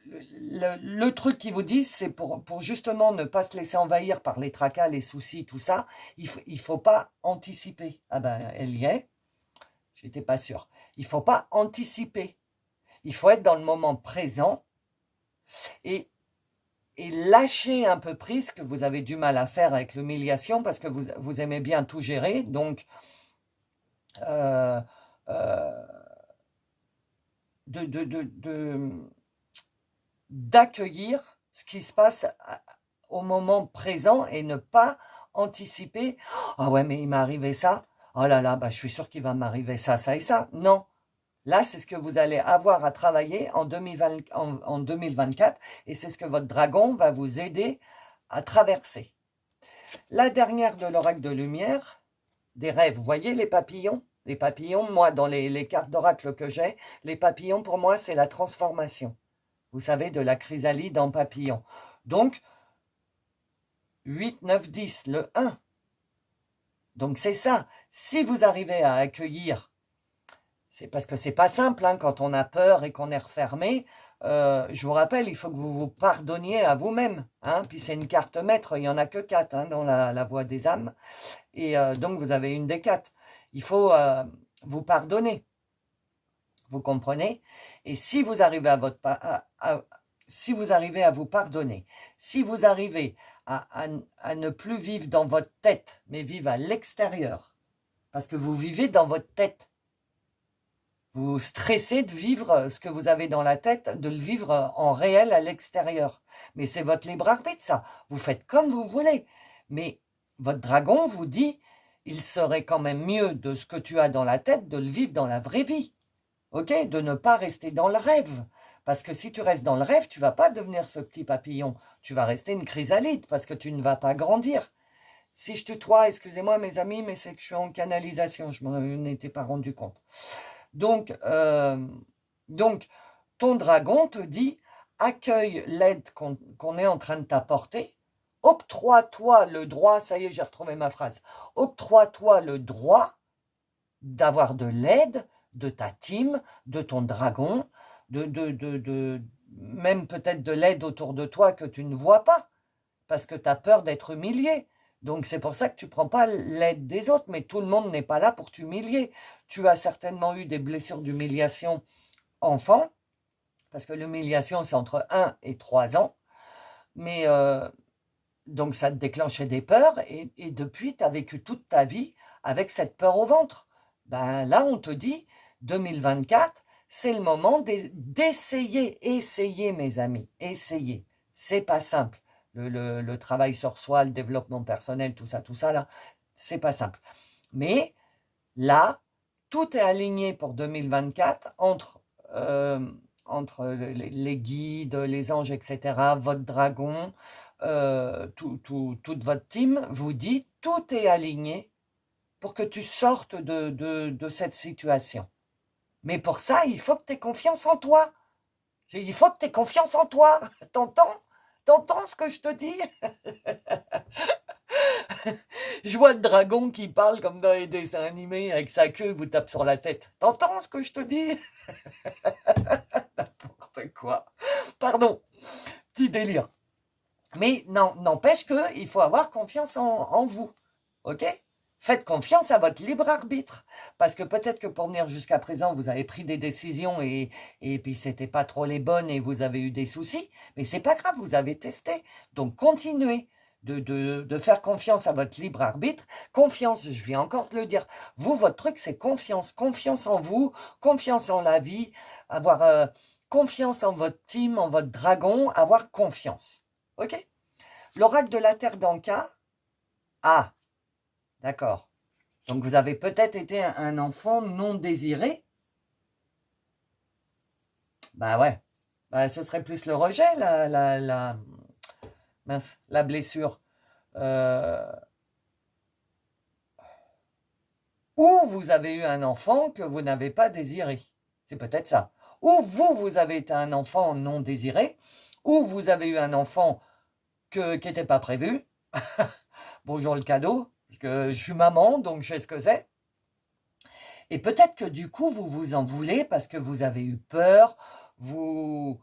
Le truc qu'ils vous disent, c'est pour justement ne pas se laisser envahir par les tracas, les soucis, tout ça, il faut pas anticiper. Ah ben, elle y est, j'étais pas sûre. Il faut pas anticiper. Il faut être dans le moment présent et lâcher un peu prise, que vous avez du mal à faire avec l'humiliation parce que vous aimez bien tout gérer. Donc, d'accueillir ce qui se passe au moment présent et ne pas anticiper. Ah ouais, mais il m'est arrivé ça. Oh là là, bah, je suis sûr qu'il va m'arriver ça, ça et ça. Non. Là, c'est ce que vous allez avoir à travailler en 2024 et c'est ce que votre dragon va vous aider à traverser. La dernière de l'oracle de lumière, des rêves. Vous voyez les papillons? Les papillons, moi, dans les cartes d'oracle que j'ai, les papillons, pour moi, c'est la transformation. Vous savez, de la chrysalide en papillon. Donc, 8, 9, 10, le 1. Donc, c'est ça. Si vous arrivez à accueillir, c'est parce que c'est pas simple hein, quand on a peur et qu'on est refermé. Je vous rappelle, il faut que vous vous pardonniez à vous-même. Hein, puis c'est une carte maître, il n'y en a que 4 hein, dans la voie des âmes. Et donc, vous avez une des 4. Il faut vous pardonner. Vous comprenez? Et si vous arrivez si vous arrivez à vous pardonner, si vous arrivez à ne plus vivre dans votre tête, mais vivre à l'extérieur, parce que vous vivez dans votre tête, vous stressez de vivre ce que vous avez dans la tête, de le vivre en réel à l'extérieur. Mais c'est votre libre arbitre, ça. Vous faites comme vous voulez. Mais votre dragon vous dit, il serait quand même mieux de ce que tu as dans la tête, de le vivre dans la vraie vie. Ok, de ne pas rester dans le rêve. Parce que si tu restes dans le rêve, tu ne vas pas devenir ce petit papillon. Tu vas rester une chrysalide parce que tu ne vas pas grandir. Si je tutoie, excusez-moi mes amis, mais c'est que je suis en canalisation. Je ne m'en étais pas rendu compte. Donc, ton dragon te dit, accueille l'aide qu'on est en train de t'apporter. Octroie-toi le droit, ça y est, j'ai retrouvé ma phrase. Octroie-toi le droit d'avoir de l'aide de ta team, de ton dragon, même peut-être de l'aide autour de toi que tu ne vois pas, parce que tu as peur d'être humilié. Donc c'est pour ça que tu ne prends pas l'aide des autres, mais tout le monde n'est pas là pour t'humilier. Tu as certainement eu des blessures d'humiliation enfant, parce que l'humiliation c'est entre 1 et 3 ans, mais donc ça te déclenchait des peurs, et depuis tu as vécu toute ta vie avec cette peur au ventre. Ben là on te dit, 2024, c'est le moment d'essayer. Essayez, mes amis, essayez. C'est pas simple. Le travail sur soi, le développement personnel, tout ça, là, c'est pas simple. Mais là, tout est aligné pour 2024 entre les guides, les anges, etc., votre dragon, toute votre team vous dit, tout est aligné pour que tu sortes de cette situation. Mais pour ça, il faut que tu aies confiance en toi. Il faut que tu aies confiance en toi. T'entends? T'entends ce que je te dis? Je vois le dragon qui parle comme dans les dessins animés avec sa queue vous tape sur la tête. T'entends ce que je te dis? N'importe quoi. Pardon, petit délire. Mais non, n'empêche qu'il faut avoir confiance en vous. Ok? Faites confiance à votre libre arbitre. Parce que peut-être que pour venir jusqu'à présent, vous avez pris des décisions et puis c'était pas trop les bonnes et vous avez eu des soucis. Mais c'est pas grave, vous avez testé. Donc continuez de faire confiance à votre libre arbitre. Confiance, je viens encore de le dire. Vous, votre truc, c'est confiance. Confiance en vous, confiance en la vie, avoir confiance en votre team, en votre dragon, avoir confiance. Ok? L'oracle de la Terre d'Anka. Ah, d'accord. Donc, vous avez peut-être été un enfant non désiré. Bah ouais. Bah, ce serait plus le rejet, mince, la blessure. Ou vous avez eu un enfant que vous n'avez pas désiré. C'est peut-être ça. Ou vous avez été un enfant non désiré. Ou vous avez eu un enfant qui n'était pas prévu. Bonjour le cadeau. Parce que je suis maman, donc je sais ce que c'est. Et peut-être que du coup, vous vous en voulez parce que vous avez eu peur, vous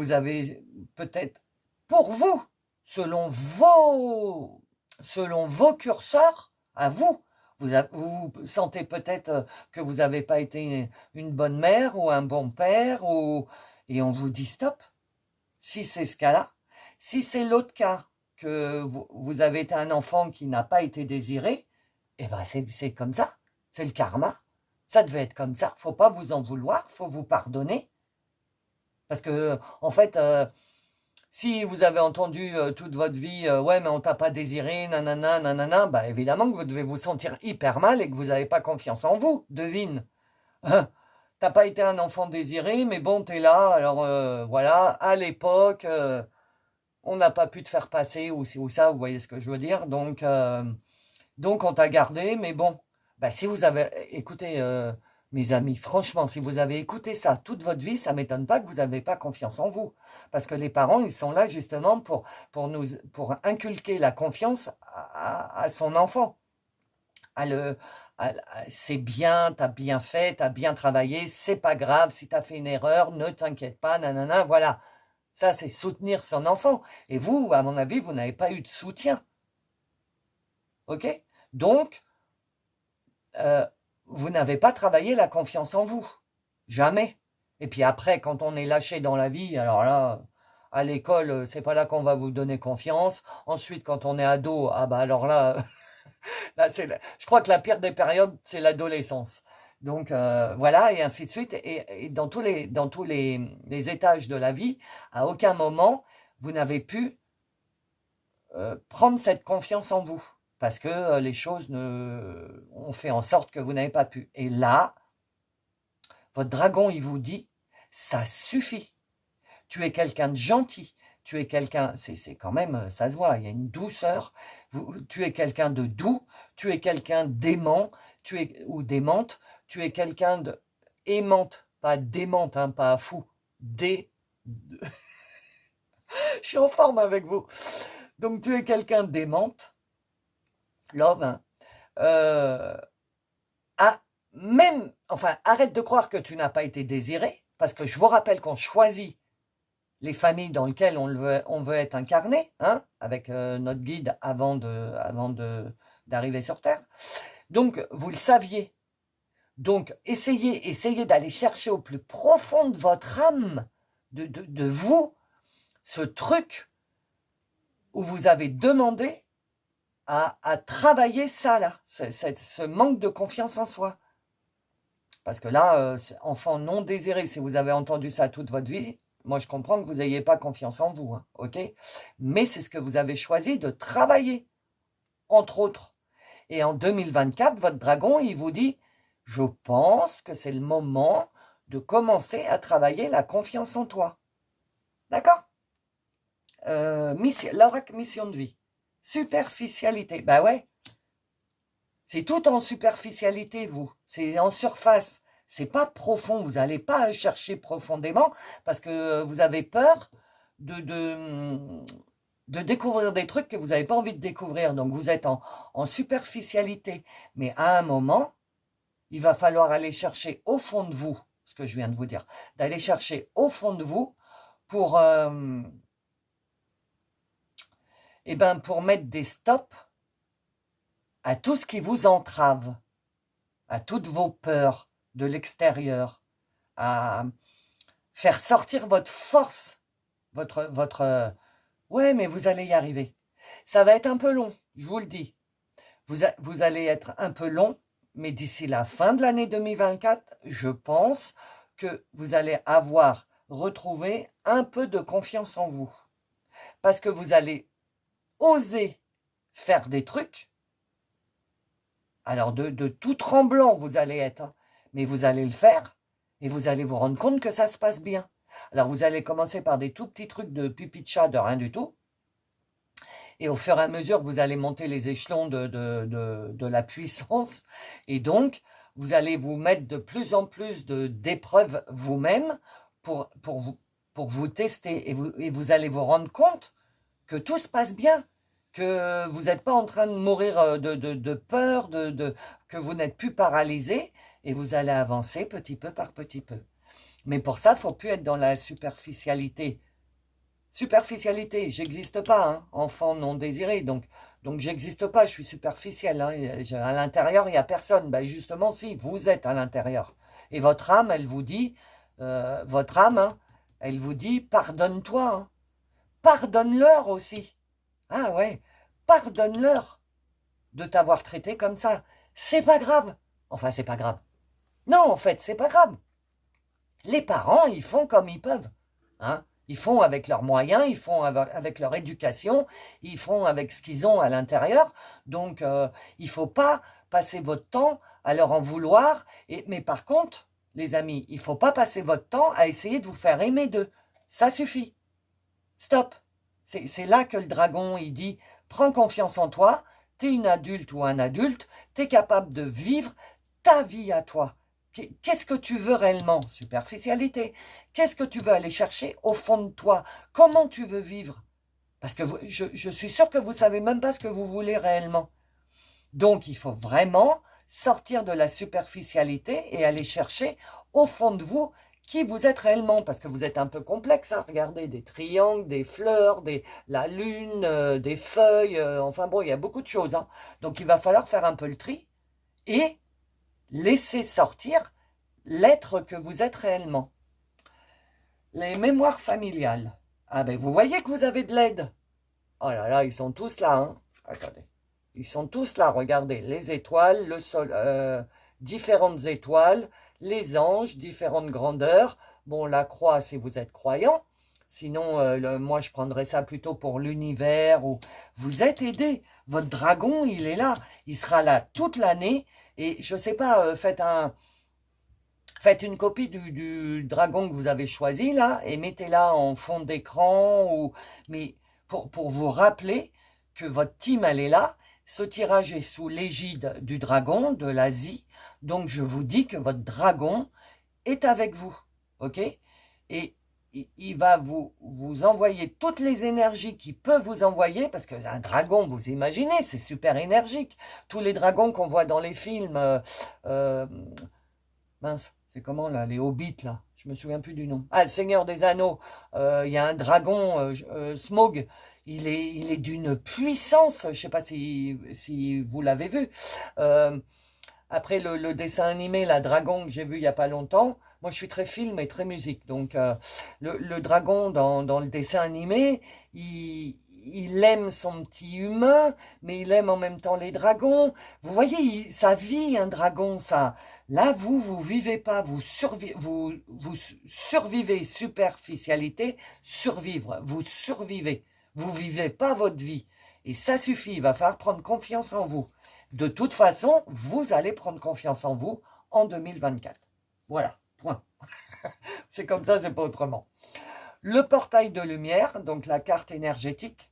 avez peut-être, pour vous, selon vos curseurs, à vous, vous sentez peut-être que vous n'avez pas été une bonne mère ou un bon père, et on vous dit stop. Si c'est ce cas-là, si c'est l'autre cas, que vous avez été un enfant qui n'a pas été désiré, eh ben c'est comme ça, c'est le karma. Ça devait être comme ça, faut pas vous en vouloir, faut vous pardonner. Parce que, en fait, si vous avez entendu toute votre vie, ouais, mais on t'a pas désiré, nanana, nanana, bah évidemment que vous devez vous sentir hyper mal et que vous n'avez pas confiance en vous, devine. T'as pas été un enfant désiré, mais bon, t'es là, alors voilà, à l'époque, on n'a pas pu te faire passer ou ci ou ça, vous voyez ce que je veux dire, donc on t'a gardé, mais bon, bah si vous avez, écoutez, Mes amis, franchement, si vous avez écouté ça toute votre vie, ça ne m'étonne pas que vous n'avez pas confiance en vous. Parce que les parents, ils sont là justement pour inculquer la confiance à son enfant. C'est bien, tu as bien fait, tu as bien travaillé, c'est pas grave, si tu as fait une erreur, ne t'inquiète pas, nanana, voilà. Ça, c'est soutenir son enfant. Et vous, à mon avis, vous n'avez pas eu de soutien. Ok? Donc, vous n'avez pas travaillé la confiance en vous. Jamais. Et puis après, quand on est lâché dans la vie, alors là, à l'école, c'est pas là qu'on va vous donner confiance. Ensuite, quand on est ado, ah bah alors là, là je crois que la pire des périodes, c'est l'adolescence. Donc voilà, et ainsi de suite. Et dans tous les étages de la vie, à aucun moment, vous n'avez pu prendre cette confiance en vous. Parce que les choses ont fait en sorte que vous n'avez pas pu. Et là, votre dragon, il vous dit, ça suffit. Tu es quelqu'un de gentil. Tu es quelqu'un, c'est quand même, ça se voit, il y a une douceur. Tu es quelqu'un de doux. Tu es quelqu'un d'aimant. Ou d'aimante. Tu es quelqu'un de aimante. Pas d'aimante, hein, pas fou. Je suis en forme avec vous. Donc, tu es quelqu'un d'aimante. Love, hein. Enfin, arrête de croire que tu n'as pas été désiré, parce que je vous rappelle qu'on choisit les familles dans lesquelles on veut être incarné, hein, avec notre guide avant d'arriver sur Terre. Donc, vous le saviez. Donc, essayez d'aller chercher au plus profond de votre âme, de vous, ce truc où vous avez demandé à travailler ça, là, ce manque de confiance en soi. Parce que là, enfant non désiré, si vous avez entendu ça toute votre vie, moi je comprends que vous n'ayez pas confiance en vous, hein, ok? Mais c'est ce que vous avez choisi de travailler, entre autres. Et en 2024, votre dragon, il vous dit, je pense que c'est le moment de commencer à travailler la confiance en toi. D'accord? L'oracle mission de vie. Superficialité. Bah ouais. C'est tout en superficialité, vous. C'est en surface. C'est pas profond. Vous n'allez pas chercher profondément parce que vous avez peur de découvrir des trucs que vous n'avez pas envie de découvrir. Donc, vous êtes en superficialité. Mais à un moment, il va falloir aller chercher au fond de vous, ce que je viens de vous dire, d'aller chercher au fond de vous pour mettre des stops à tout ce qui vous entrave, à toutes vos peurs de l'extérieur, à faire sortir votre force, ouais, mais vous allez y arriver. Ça va être un peu long, je vous le dis. Vous allez être un peu long, mais d'ici la fin de l'année 2024, je pense que vous allez avoir retrouvé un peu de confiance en vous. Parce que vous allez oser faire des trucs. Alors, de tout tremblant, vous allez être, hein, mais vous allez le faire et vous allez vous rendre compte que ça se passe bien. Alors, vous allez commencer par des tout petits trucs de pipi de chat, de rien du tout. Et au fur et à mesure, vous allez monter les échelons de la puissance. Et donc, vous allez vous mettre de plus en plus d'épreuves vous-même pour vous tester. Et vous allez vous rendre compte que tout se passe bien. Que vous n'êtes pas en train de mourir de peur, que vous n'êtes plus paralysé. Et vous allez avancer petit peu par petit peu. Mais pour ça, il ne faut plus être dans la superficialité. Superficialité, j'existe pas, hein, enfant non désiré, donc j'existe pas, je suis superficiel, hein, à l'intérieur il n'y a personne, ben justement si, vous êtes à l'intérieur, et votre âme, elle vous dit, hein, elle vous dit, pardonne-toi, hein. Pardonne-leur aussi, ah ouais, pardonne-leur de t'avoir traité comme ça, c'est pas grave, enfin c'est pas grave, non en fait c'est pas grave, les parents ils font comme ils peuvent, hein. Ils font avec leurs moyens, ils font avec leur éducation, ils font avec ce qu'ils ont à l'intérieur. Donc, il ne faut pas passer votre temps à leur en vouloir. Mais par contre, les amis, il ne faut pas passer votre temps à essayer de vous faire aimer d'eux. Ça suffit. Stop. C'est là que le dragon, il dit, prends confiance en toi, tu es une adulte ou un adulte, tu es capable de vivre ta vie à toi. Qu'est-ce que tu veux réellement? Superficialité. Qu'est-ce que tu veux aller chercher au fond de toi? Comment tu veux vivre? Parce que je suis sûre que vous ne savez même pas ce que vous voulez réellement. Donc, il faut vraiment sortir de la superficialité et aller chercher au fond de vous qui vous êtes réellement. Parce que vous êtes un peu complexe, hein. Regardez, des triangles, des fleurs, la lune, des feuilles. Enfin bon, il y a beaucoup de choses, hein. Donc, il va falloir faire un peu le tri et laisser sortir l'être que vous êtes réellement. Les mémoires familiales. Ah ben, vous voyez que vous avez de l'aide. Oh là là, ils sont tous là, hein. Attendez. Ils sont tous là, regardez. Les étoiles, le sol, différentes étoiles, les anges, différentes grandeurs. Bon, la croix, si vous êtes croyant. Sinon, moi, je prendrais ça plutôt pour l'univers. Ou vous êtes aidé. Votre dragon, il est là. Il sera là toute l'année. Et je sais pas, faites une copie du dragon que vous avez choisi, là, et mettez-la en fond d'écran. Mais pour vous rappeler que votre team, elle est là. Ce tirage est sous l'égide du dragon de l'Asie. Donc, je vous dis que votre dragon est avec vous. OK? Et il va vous envoyer toutes les énergies qu'il peut vous envoyer, parce qu'un dragon, vous imaginez, c'est super énergique. Tous les dragons qu'on voit dans les films, mince, c'est comment là, les hobbits là, je me souviens plus du nom. Ah, le Seigneur des Anneaux, il y a un dragon, Smaug, il est d'une puissance, je sais pas si vous l'avez vu. Après le dessin animé, la dragon que j'ai vu il y a pas longtemps, moi je suis très film et très musique, donc le dragon dans le dessin animé, il aime son petit humain, mais il aime en même temps les dragons. Vous voyez, ça vit un dragon, ça. Là, vous vivez pas, vous survivez, superficialité, survivre, vous survivez. Vous vivez pas votre vie. Et ça suffit, il va falloir prendre confiance en vous. De toute façon, vous allez prendre confiance en vous en 2024. Voilà, point. C'est comme ça, c'est pas autrement. Le portail de lumière, donc la carte énergétique,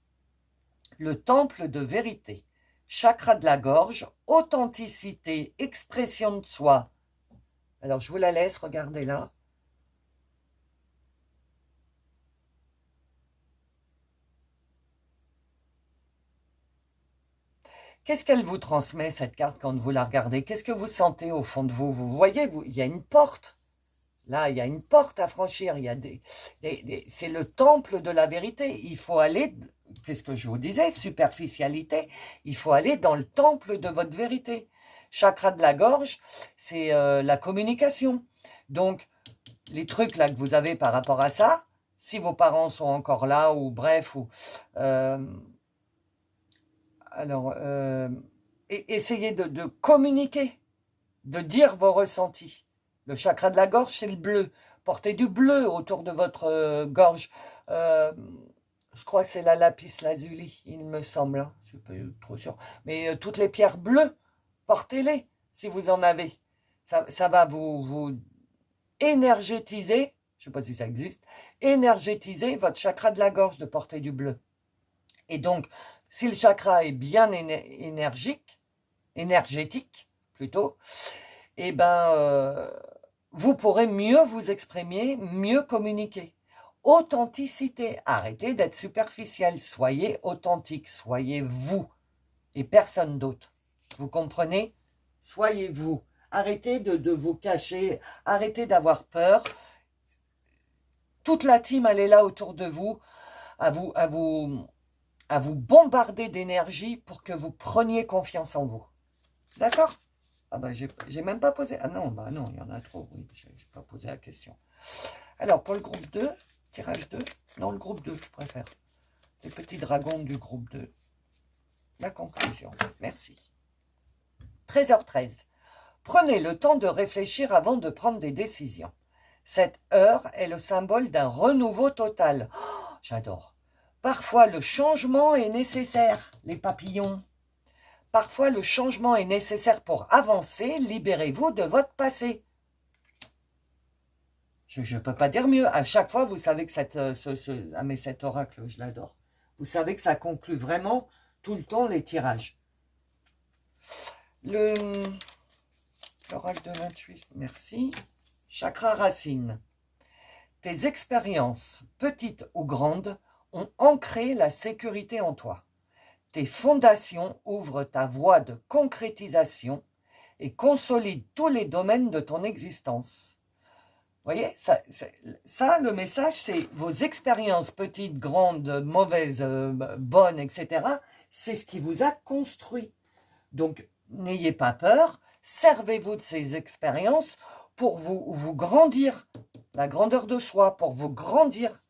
le temple de vérité, chakra de la gorge, authenticité, expression de soi. Alors, je vous la laisse, regardez là. Qu'est-ce qu'elle vous transmet, cette carte, quand vous la regardez? Qu'est-ce que vous sentez au fond de vous? Vous voyez, il y a une porte. Là, il y a une porte à franchir. Il y a c'est le temple de la vérité. Il faut aller, qu'est-ce que je vous disais, superficialité. Il faut aller dans le temple de votre vérité. Chakra de la gorge, c'est la communication. Donc, les trucs là que vous avez par rapport à ça, si vos parents sont encore là, ou bref, alors, essayez de communiquer, de dire vos ressentis. Le chakra de la gorge, c'est le bleu. Portez du bleu autour de votre gorge. Je crois que c'est la lapis lazuli, il me semble. Hein. Je ne suis pas trop sûr. Mais toutes les pierres bleues, portez-les si vous en avez. Ça va vous énergétiser, je ne sais pas si ça existe, énergétiser votre chakra de la gorge de porter du bleu. Et donc, si le chakra est bien énergétique plutôt, eh ben, vous pourrez mieux vous exprimer, mieux communiquer. Authenticité, arrêtez d'être superficiel, soyez authentique, soyez vous et personne d'autre. Vous comprenez? Soyez vous. Arrêtez de vous cacher, arrêtez d'avoir peur. Toute la team, elle est là autour de vous, à vous bombarder d'énergie pour que vous preniez confiance en vous. D'accord? Ah ben, j'ai même pas posé... Ah non, bah non, il y en a trop, oui, je n'ai pas posé la question. Alors, pour le groupe 2, tirage 2, non, le groupe 2, je préfère. Les petits dragons du groupe 2. La conclusion, merci. 13h13. Prenez le temps de réfléchir avant de prendre des décisions. Cette heure est le symbole d'un renouveau total. Oh, j'adore. Parfois, le changement est nécessaire, les papillons. Parfois, le changement est nécessaire pour avancer. Libérez-vous de votre passé. Je ne peux pas dire mieux. À chaque fois, vous savez que cet oracle, je l'adore. Vous savez que ça conclut vraiment tout le temps les tirages. l'oracle de l'intuition, merci. Chakra racine. Tes expériences, petites ou grandes, ont ancré la sécurité en toi. Tes fondations ouvrent ta voie de concrétisation et consolident tous les domaines de ton existence. Vous voyez, ça, le message, c'est vos expériences petites, grandes, mauvaises, bonnes, etc. C'est ce qui vous a construit. Donc, n'ayez pas peur, servez-vous de ces expériences pour vous grandir, la grandeur de soi, pour vous grandir.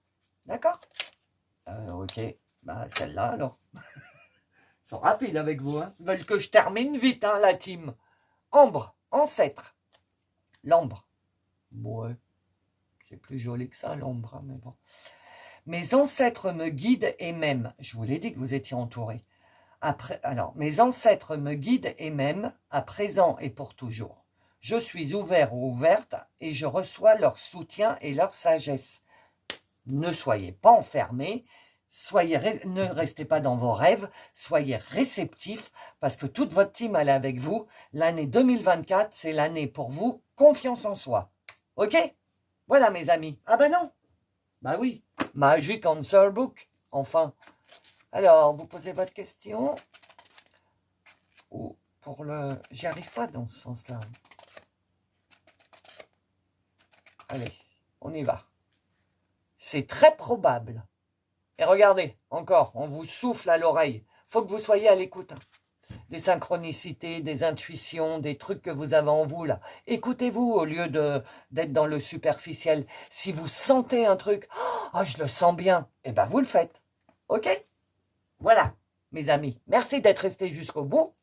D'accord? Ok, bah celle-là alors. Ils sont rapides avec vous, hein. Ils veulent que je termine vite, hein, la team. Ambre, ancêtre. L'ambre. Ouais, c'est plus joli que ça, l'ombre, hein, mais bon. Mes ancêtres me guident et m'aiment. Je vous l'ai dit que vous étiez entourés. Alors, mes ancêtres me guident et m'aiment, à présent et pour toujours. Je suis ouvert ou ouverte et je reçois leur soutien et leur sagesse. Ne soyez pas enfermés, ne restez pas dans vos rêves, soyez réceptifs parce que toute votre team elle est avec vous. L'année 2024, c'est l'année pour vous, confiance en soi. Ok? Voilà mes amis. Ah ben non. Bah oui, Magic Answer Book, enfin. Alors, vous posez votre question. Ou pour le... J'y arrive pas dans ce sens-là. Allez, on y va. C'est très probable. Et regardez, encore, on vous souffle à l'oreille. Il faut que vous soyez à l'écoute. Des synchronicités, des intuitions, des trucs que vous avez en vous, là. Écoutez-vous au lieu d'être dans le superficiel. Si vous sentez un truc, oh, je le sens bien, eh bien, vous le faites. OK? Voilà, mes amis. Merci d'être restés jusqu'au bout.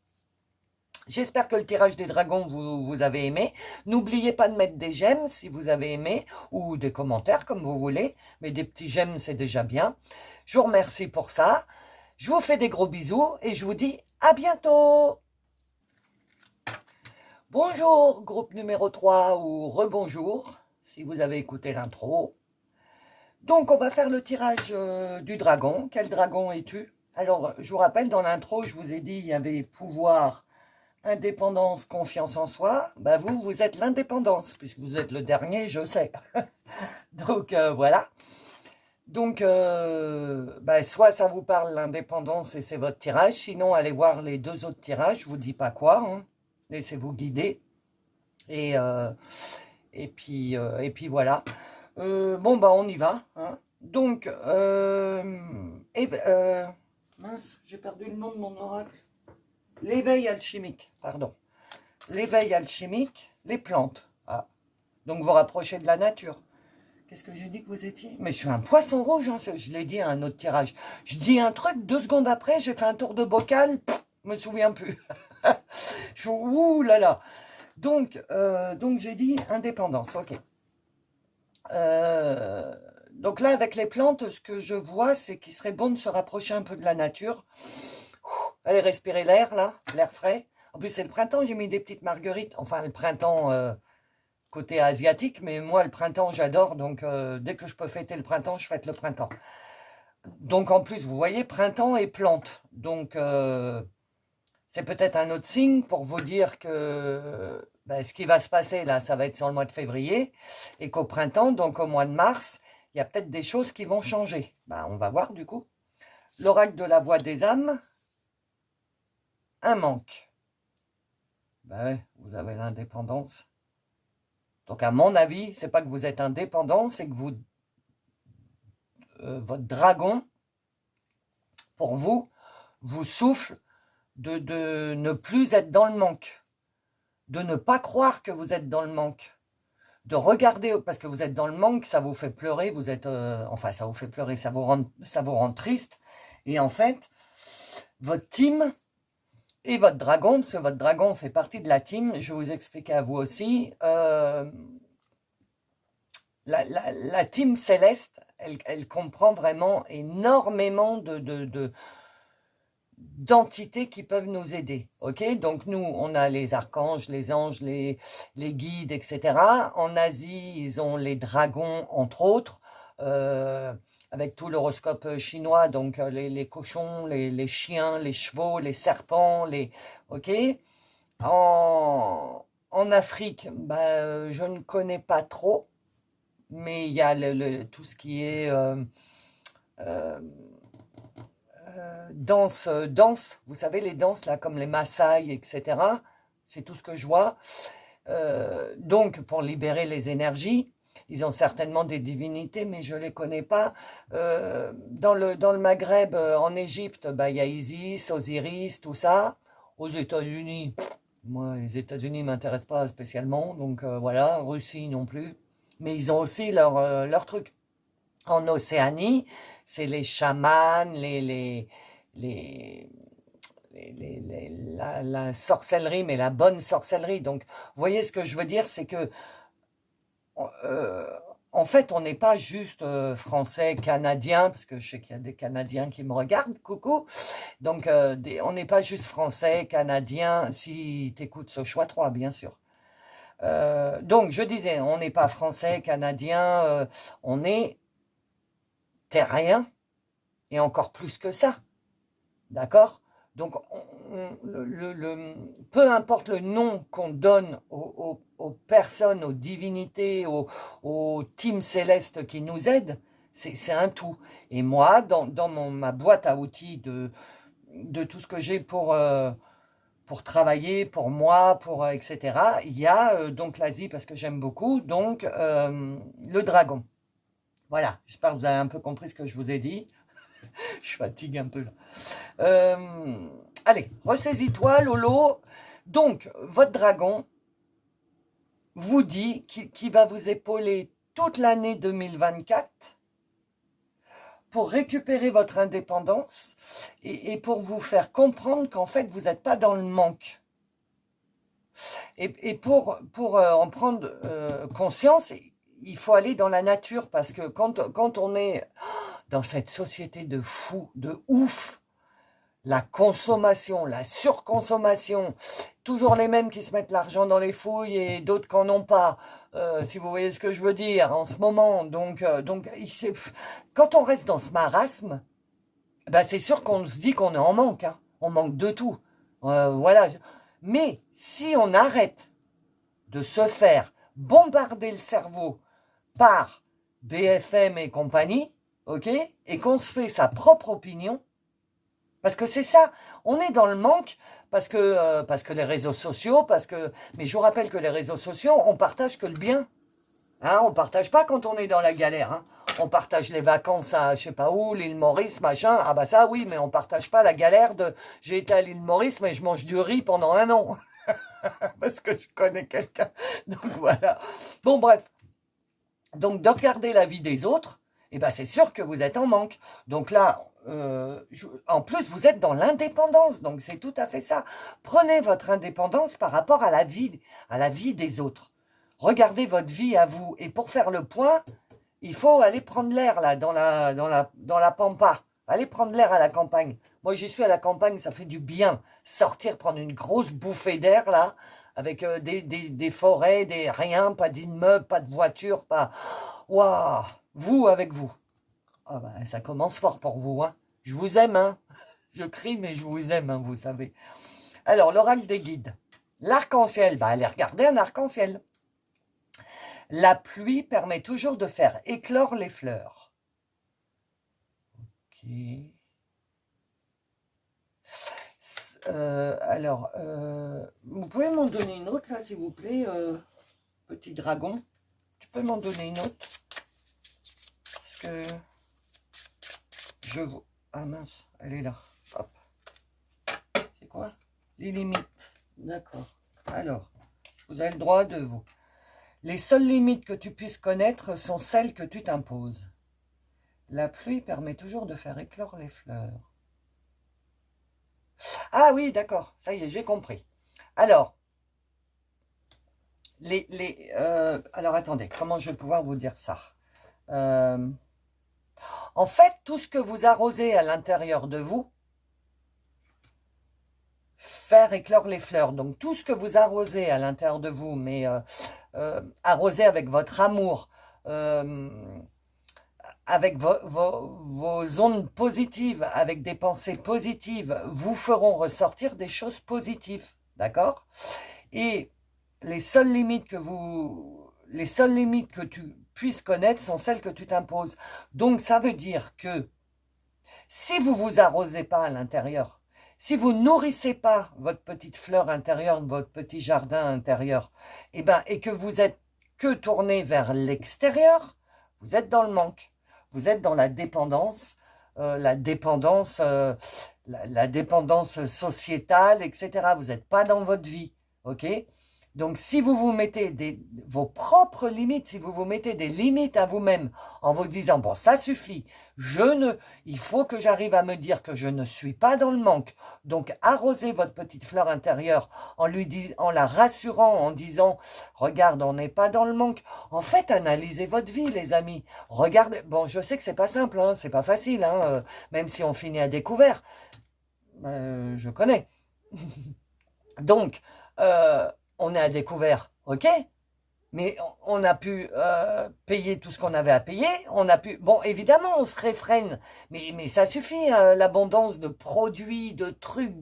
J'espère que le tirage des dragons, vous avez aimé. N'oubliez pas de mettre des j'aime si vous avez aimé, ou des commentaires comme vous voulez. Mais des petits j'aime, c'est déjà bien. Je vous remercie pour ça. Je vous fais des gros bisous et je vous dis à bientôt. Bonjour, groupe numéro 3 ou rebonjour, si vous avez écouté l'intro. Donc, on va faire le tirage du dragon. Quel dragon es-tu? Alors, je vous rappelle, dans l'intro, je vous ai dit, il y avait pouvoir, indépendance, confiance en soi. Ben vous êtes l'indépendance, puisque vous êtes le dernier, je sais. Donc, voilà. Donc, soit ça vous parle, l'indépendance, et c'est votre tirage. Sinon, allez voir les deux autres tirages. Je vous dis pas quoi. Hein. Laissez-vous guider. Et puis voilà. On y va. Hein. Donc, mince, j'ai perdu le nom de mon oracle. L'éveil alchimique, pardon. L'éveil alchimique, les plantes. Ah. Donc, vous rapprochez de la nature. Qu'est-ce que j'ai dit que vous étiez? Mais je suis un poisson rouge, hein, je l'ai dit à un autre tirage. Je dis un truc, 2 secondes après, j'ai fait un tour de bocal, je me souviens plus. Je fais, ouh là là. Donc j'ai dit indépendance, ok. Donc là, avec les plantes, ce que je vois, c'est qu'il serait bon de se rapprocher un peu de la nature. Allez respirer l'air, là, l'air frais. En plus, c'est le printemps, j'ai mis des petites marguerites. Enfin, le printemps côté asiatique, mais moi, le printemps, j'adore. Donc, dès que je peux fêter le printemps, je fête le printemps. Donc, en plus, vous voyez, printemps et plantes. Donc, c'est peut-être un autre signe pour vous dire que ce qui va se passer, là, ça va être sur le mois de février. Et qu'au printemps, donc au mois de mars, il y a peut-être des choses qui vont changer. On va voir, du coup. L'oracle de la voix des âmes. Un manque. Vous avez l'indépendance. Donc, à mon avis, c'est pas que vous êtes indépendant, c'est que votre dragon, pour vous, vous souffle de ne plus être dans le manque, de ne pas croire que vous êtes dans le manque, de regarder, parce que vous êtes dans le manque, ça vous fait pleurer, vous êtes, ça vous fait pleurer, ça vous rend triste, et en fait, votre team et votre dragon, parce que votre dragon fait partie de la team, je vais vous expliquer à vous aussi, la team céleste, elle comprend vraiment énormément d'entités qui peuvent nous aider. Ok, donc nous, on a les archanges, les anges, les guides, etc. En Asie, ils ont les dragons, entre autres, avec tout l'horoscope chinois, donc les cochons, les chiens, les chevaux, les serpents, ok. En Afrique, bah, je ne connais pas trop, mais il y a tout ce qui est euh, danse, vous savez, les danses là, comme les Maasai, etc. C'est tout ce que je vois. Donc, pour libérer les énergies, ils ont certainement des divinités, mais je ne les connais pas. Dans le Maghreb, en Égypte, bah, il y a Isis, Osiris, tout ça. Aux États-Unis, moi, les États-Unis ne m'intéressent pas spécialement, donc voilà, Russie non plus. Mais ils ont aussi leur truc. En Océanie, c'est les chamans, les, la sorcellerie, mais la bonne sorcellerie. Donc, vous voyez ce que je veux dire, c'est que euh, en fait, on n'est pas juste français, canadien, parce que je sais qu'il y a des Canadiens qui me regardent, coucou. Donc, on n'est pas juste français, canadien, si tu écoutes ce choix 3, bien sûr. Donc, je disais, on n'est pas français, canadien, on est terrien, et encore plus que ça. D'accord? Donc, peu importe le nom qu'on donne aux personnes, aux divinités, aux teams célestes qui nous aident, c'est un tout. Et moi, dans ma boîte à outils de tout ce que j'ai pour travailler, pour moi, etc., il y a donc l'Asie, parce que j'aime beaucoup, donc le dragon. Voilà, j'espère que vous avez un peu compris ce que je vous ai dit. Je fatigue un peu là. Allez, ressaisis-toi, Lolo. Donc, votre dragon vous dit qu'il va vous épauler toute l'année 2024 pour récupérer votre indépendance et pour vous faire comprendre qu'en fait, vous n'êtes pas dans le manque. Et pour en prendre conscience, il faut aller dans la nature parce que quand on est dans cette société de fous, de ouf, la consommation, la surconsommation, toujours les mêmes qui se mettent l'argent dans les fouilles et d'autres qui n'en ont pas, si vous voyez ce que je veux dire, en ce moment. Donc quand on reste dans ce marasme, ben c'est sûr qu'on se dit qu'on est en manque, hein. On manque de tout. Voilà. Mais si on arrête de se faire bombarder le cerveau par BFM et compagnie, ok, et qu'on se fait sa propre opinion, parce que c'est ça, on est dans le manque parce que les réseaux sociaux, mais je vous rappelle que les réseaux sociaux, on partage que le bien. Hein, on partage pas quand on est dans la galère. Hein. On partage les vacances à je sais pas où, l'île Maurice, machin. Ah bah ça oui, mais on partage pas la galère de j'ai été à l'île Maurice, mais je mange du riz pendant 1 an. Parce que je connais quelqu'un. Donc voilà. Bon bref. Donc de regarder la vie des autres, eh ben c'est sûr que vous êtes en manque. Donc là, en plus, vous êtes dans l'indépendance, donc c'est tout à fait ça. Prenez votre indépendance par rapport à la vie des autres. Regardez votre vie à vous. Et pour faire le point, il faut aller prendre l'air là, dans la pampa. Allez prendre l'air à la campagne. Moi, j'y suis à la campagne, ça fait du bien. Sortir, prendre une grosse bouffée d'air là, avec des forêts, des rien, pas d'immeubles, pas de voitures, pas... Waouh, vous avec vous. Ah ben, ça commence fort pour vous, hein. Je vous aime, hein. Je crie, mais je vous aime, hein, vous savez. Alors, l'oracle des guides. L'arc-en-ciel, bah, allez regarder un arc-en-ciel. La pluie permet toujours de faire éclore les fleurs. Ok. Alors, vous pouvez m'en donner une autre, là, s'il vous plaît, petit dragon. Tu peux m'en donner une autre? Parce que... Ah mince, elle est là. Hop. C'est quoi? Les limites. D'accord. Alors, vous avez le droit de vous. Les seules limites que tu puisses connaître sont celles que tu t'imposes. La pluie permet toujours de faire éclore les fleurs. Ah oui, d'accord. Ça y est, j'ai compris. Alors, alors attendez, comment je vais pouvoir vous dire ça? En fait, tout ce que vous arrosez à l'intérieur de vous, faire éclore les fleurs. Donc, tout ce que vous arrosez à l'intérieur de vous, mais arrosez avec votre amour, avec vos ondes positives, avec des pensées positives, vous feront ressortir des choses positives. D'accord? Et les seules limites que tu puisses connaître sont celles que tu t'imposes. Donc, ça veut dire que si vous vous arrosez pas à l'intérieur, si vous nourrissez pas votre petite fleur intérieure, votre petit jardin intérieur, et que vous êtes que tourné vers l'extérieur, vous êtes dans le manque. Vous êtes dans la dépendance, la dépendance sociétale, etc. Vous n'êtes pas dans votre vie, ok? Donc, si vous vous mettez vos propres limites, si vous vous mettez des limites à vous-même en vous disant, bon, ça suffit, il faut que j'arrive à me dire que je ne suis pas dans le manque. Donc, arrosez votre petite fleur intérieure en la rassurant, en disant, regarde, on n'est pas dans le manque. En fait, analysez votre vie, les amis. Regardez, bon, je sais que c'est pas simple, hein, c'est pas facile, hein, même si on finit à découvert. Je connais. Donc, on est à découvert, ok? Mais on a pu payer tout ce qu'on avait à payer. On a pu, bon, évidemment, on se réfrène, mais ça suffit, l'abondance de produits, de trucs,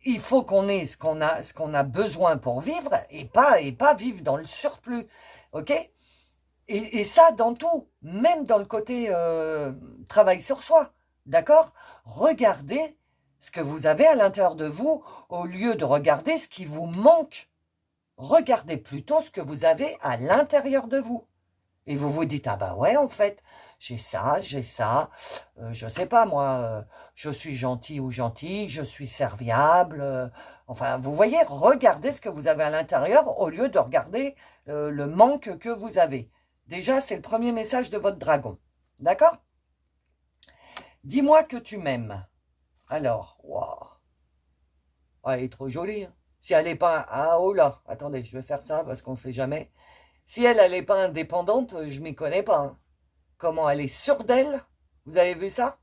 il faut qu'on ait ce qu'on a besoin pour vivre et pas vivre dans le surplus, ok? Et ça dans tout, même dans le côté travail sur soi, d'accord? Regardez ce que vous avez à l'intérieur de vous au lieu de regarder ce qui vous manque. Regardez plutôt ce que vous avez à l'intérieur de vous. Et vous vous dites, ah bah ouais, en fait, j'ai ça, je sais pas moi, je suis gentil ou gentille, je suis serviable. Enfin, vous voyez, regardez ce que vous avez à l'intérieur au lieu de regarder le manque que vous avez. Déjà, c'est le premier message de votre dragon. D'accord? Dis-moi que tu m'aimes. Alors, waouh. Ah, elle est trop jolie, hein. Si elle n'est pas... Ah, oh là, attendez, je vais faire ça parce qu'on ne sait jamais. Si elle n'est pas indépendante, je m'y connais pas, hein. Comment elle est sûre d'elle. Vous avez vu ça?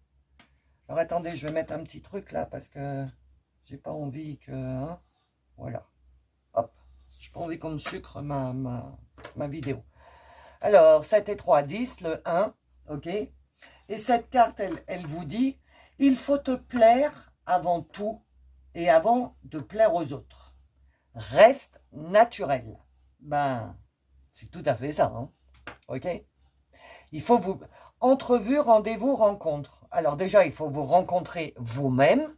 Alors, attendez, je vais mettre un petit truc là parce que j'ai pas envie que... Hein, voilà. Hop. J'ai pas envie qu'on me sucre ma vidéo. Alors, 7 et 3, 10, le 1, ok? Et cette carte, elle vous dit, il faut te plaire avant tout et avant de plaire aux autres. Reste naturel. Ben, c'est tout à fait ça, hein? Ok? Il faut vous... Entrevue, rendez-vous, rencontre. Alors déjà, il faut vous rencontrer vous-même,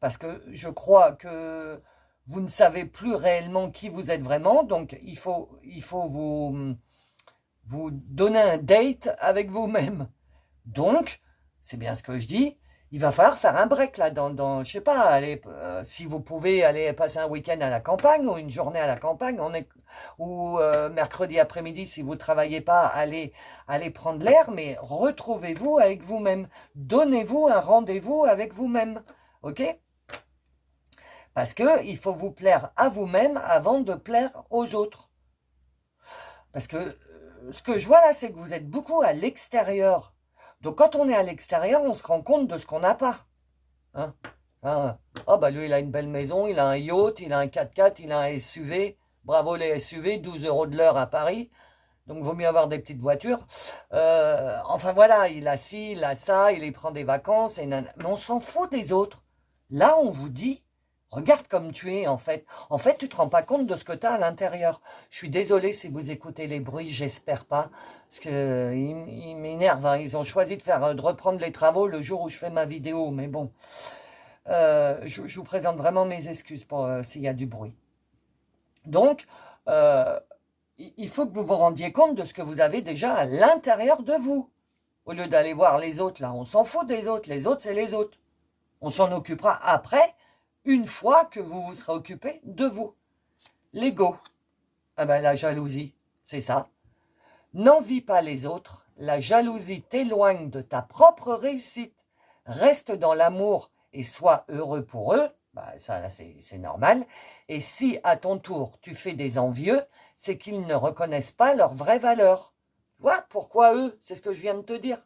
parce que je crois que vous ne savez plus réellement qui vous êtes vraiment, donc il faut vous donner un date avec vous-même. Donc, c'est bien ce que je dis, il va falloir faire un break là, je sais pas, allez, si vous pouvez aller passer un week-end à la campagne ou une journée à la campagne, ou mercredi après-midi, si vous ne travaillez pas, allez prendre l'air, mais retrouvez-vous avec vous-même. Donnez-vous un rendez-vous avec vous-même, ok? Parce qu'il faut vous plaire à vous-même avant de plaire aux autres. Parce que ce que je vois là, c'est que vous êtes beaucoup à l'extérieur. Donc, quand on est à l'extérieur, on se rend compte de ce qu'on n'a pas. Hein? Oh, bah lui, il a une belle maison, il a un yacht, il a un 4x4, il a un SUV. Bravo les SUV, 12 € de l'heure à Paris. Donc, vaut mieux avoir des petites voitures. Enfin, voilà, il a ci, il a ça, il y prend des vacances. Mais on s'en fout des autres. Là, on vous dit, regarde comme tu es, en fait. En fait, tu ne te rends pas compte de ce que tu as à l'intérieur. Je suis désolée si vous écoutez les bruits, j'espère pas. Parce qu'ils m'énervent, hein. Ils ont choisi de reprendre les travaux le jour où je fais ma vidéo. Mais bon, je vous présente vraiment mes excuses pour s'il y a du bruit. Donc, il faut que vous vous rendiez compte de ce que vous avez déjà à l'intérieur de vous. Au lieu d'aller voir les autres, là, on s'en fout des autres. Les autres, c'est les autres. On s'en occupera après, une fois que vous vous serez occupé de vous. L'ego. Ah ben, la jalousie, c'est ça. N'envie pas les autres. La jalousie t'éloigne de ta propre réussite. Reste dans l'amour et sois heureux pour eux. Bah, ça, c'est normal. Et si, à ton tour, tu fais des envieux, c'est qu'ils ne reconnaissent pas leur vraie valeur. Tu vois, pourquoi eux? C'est ce que je viens de te dire.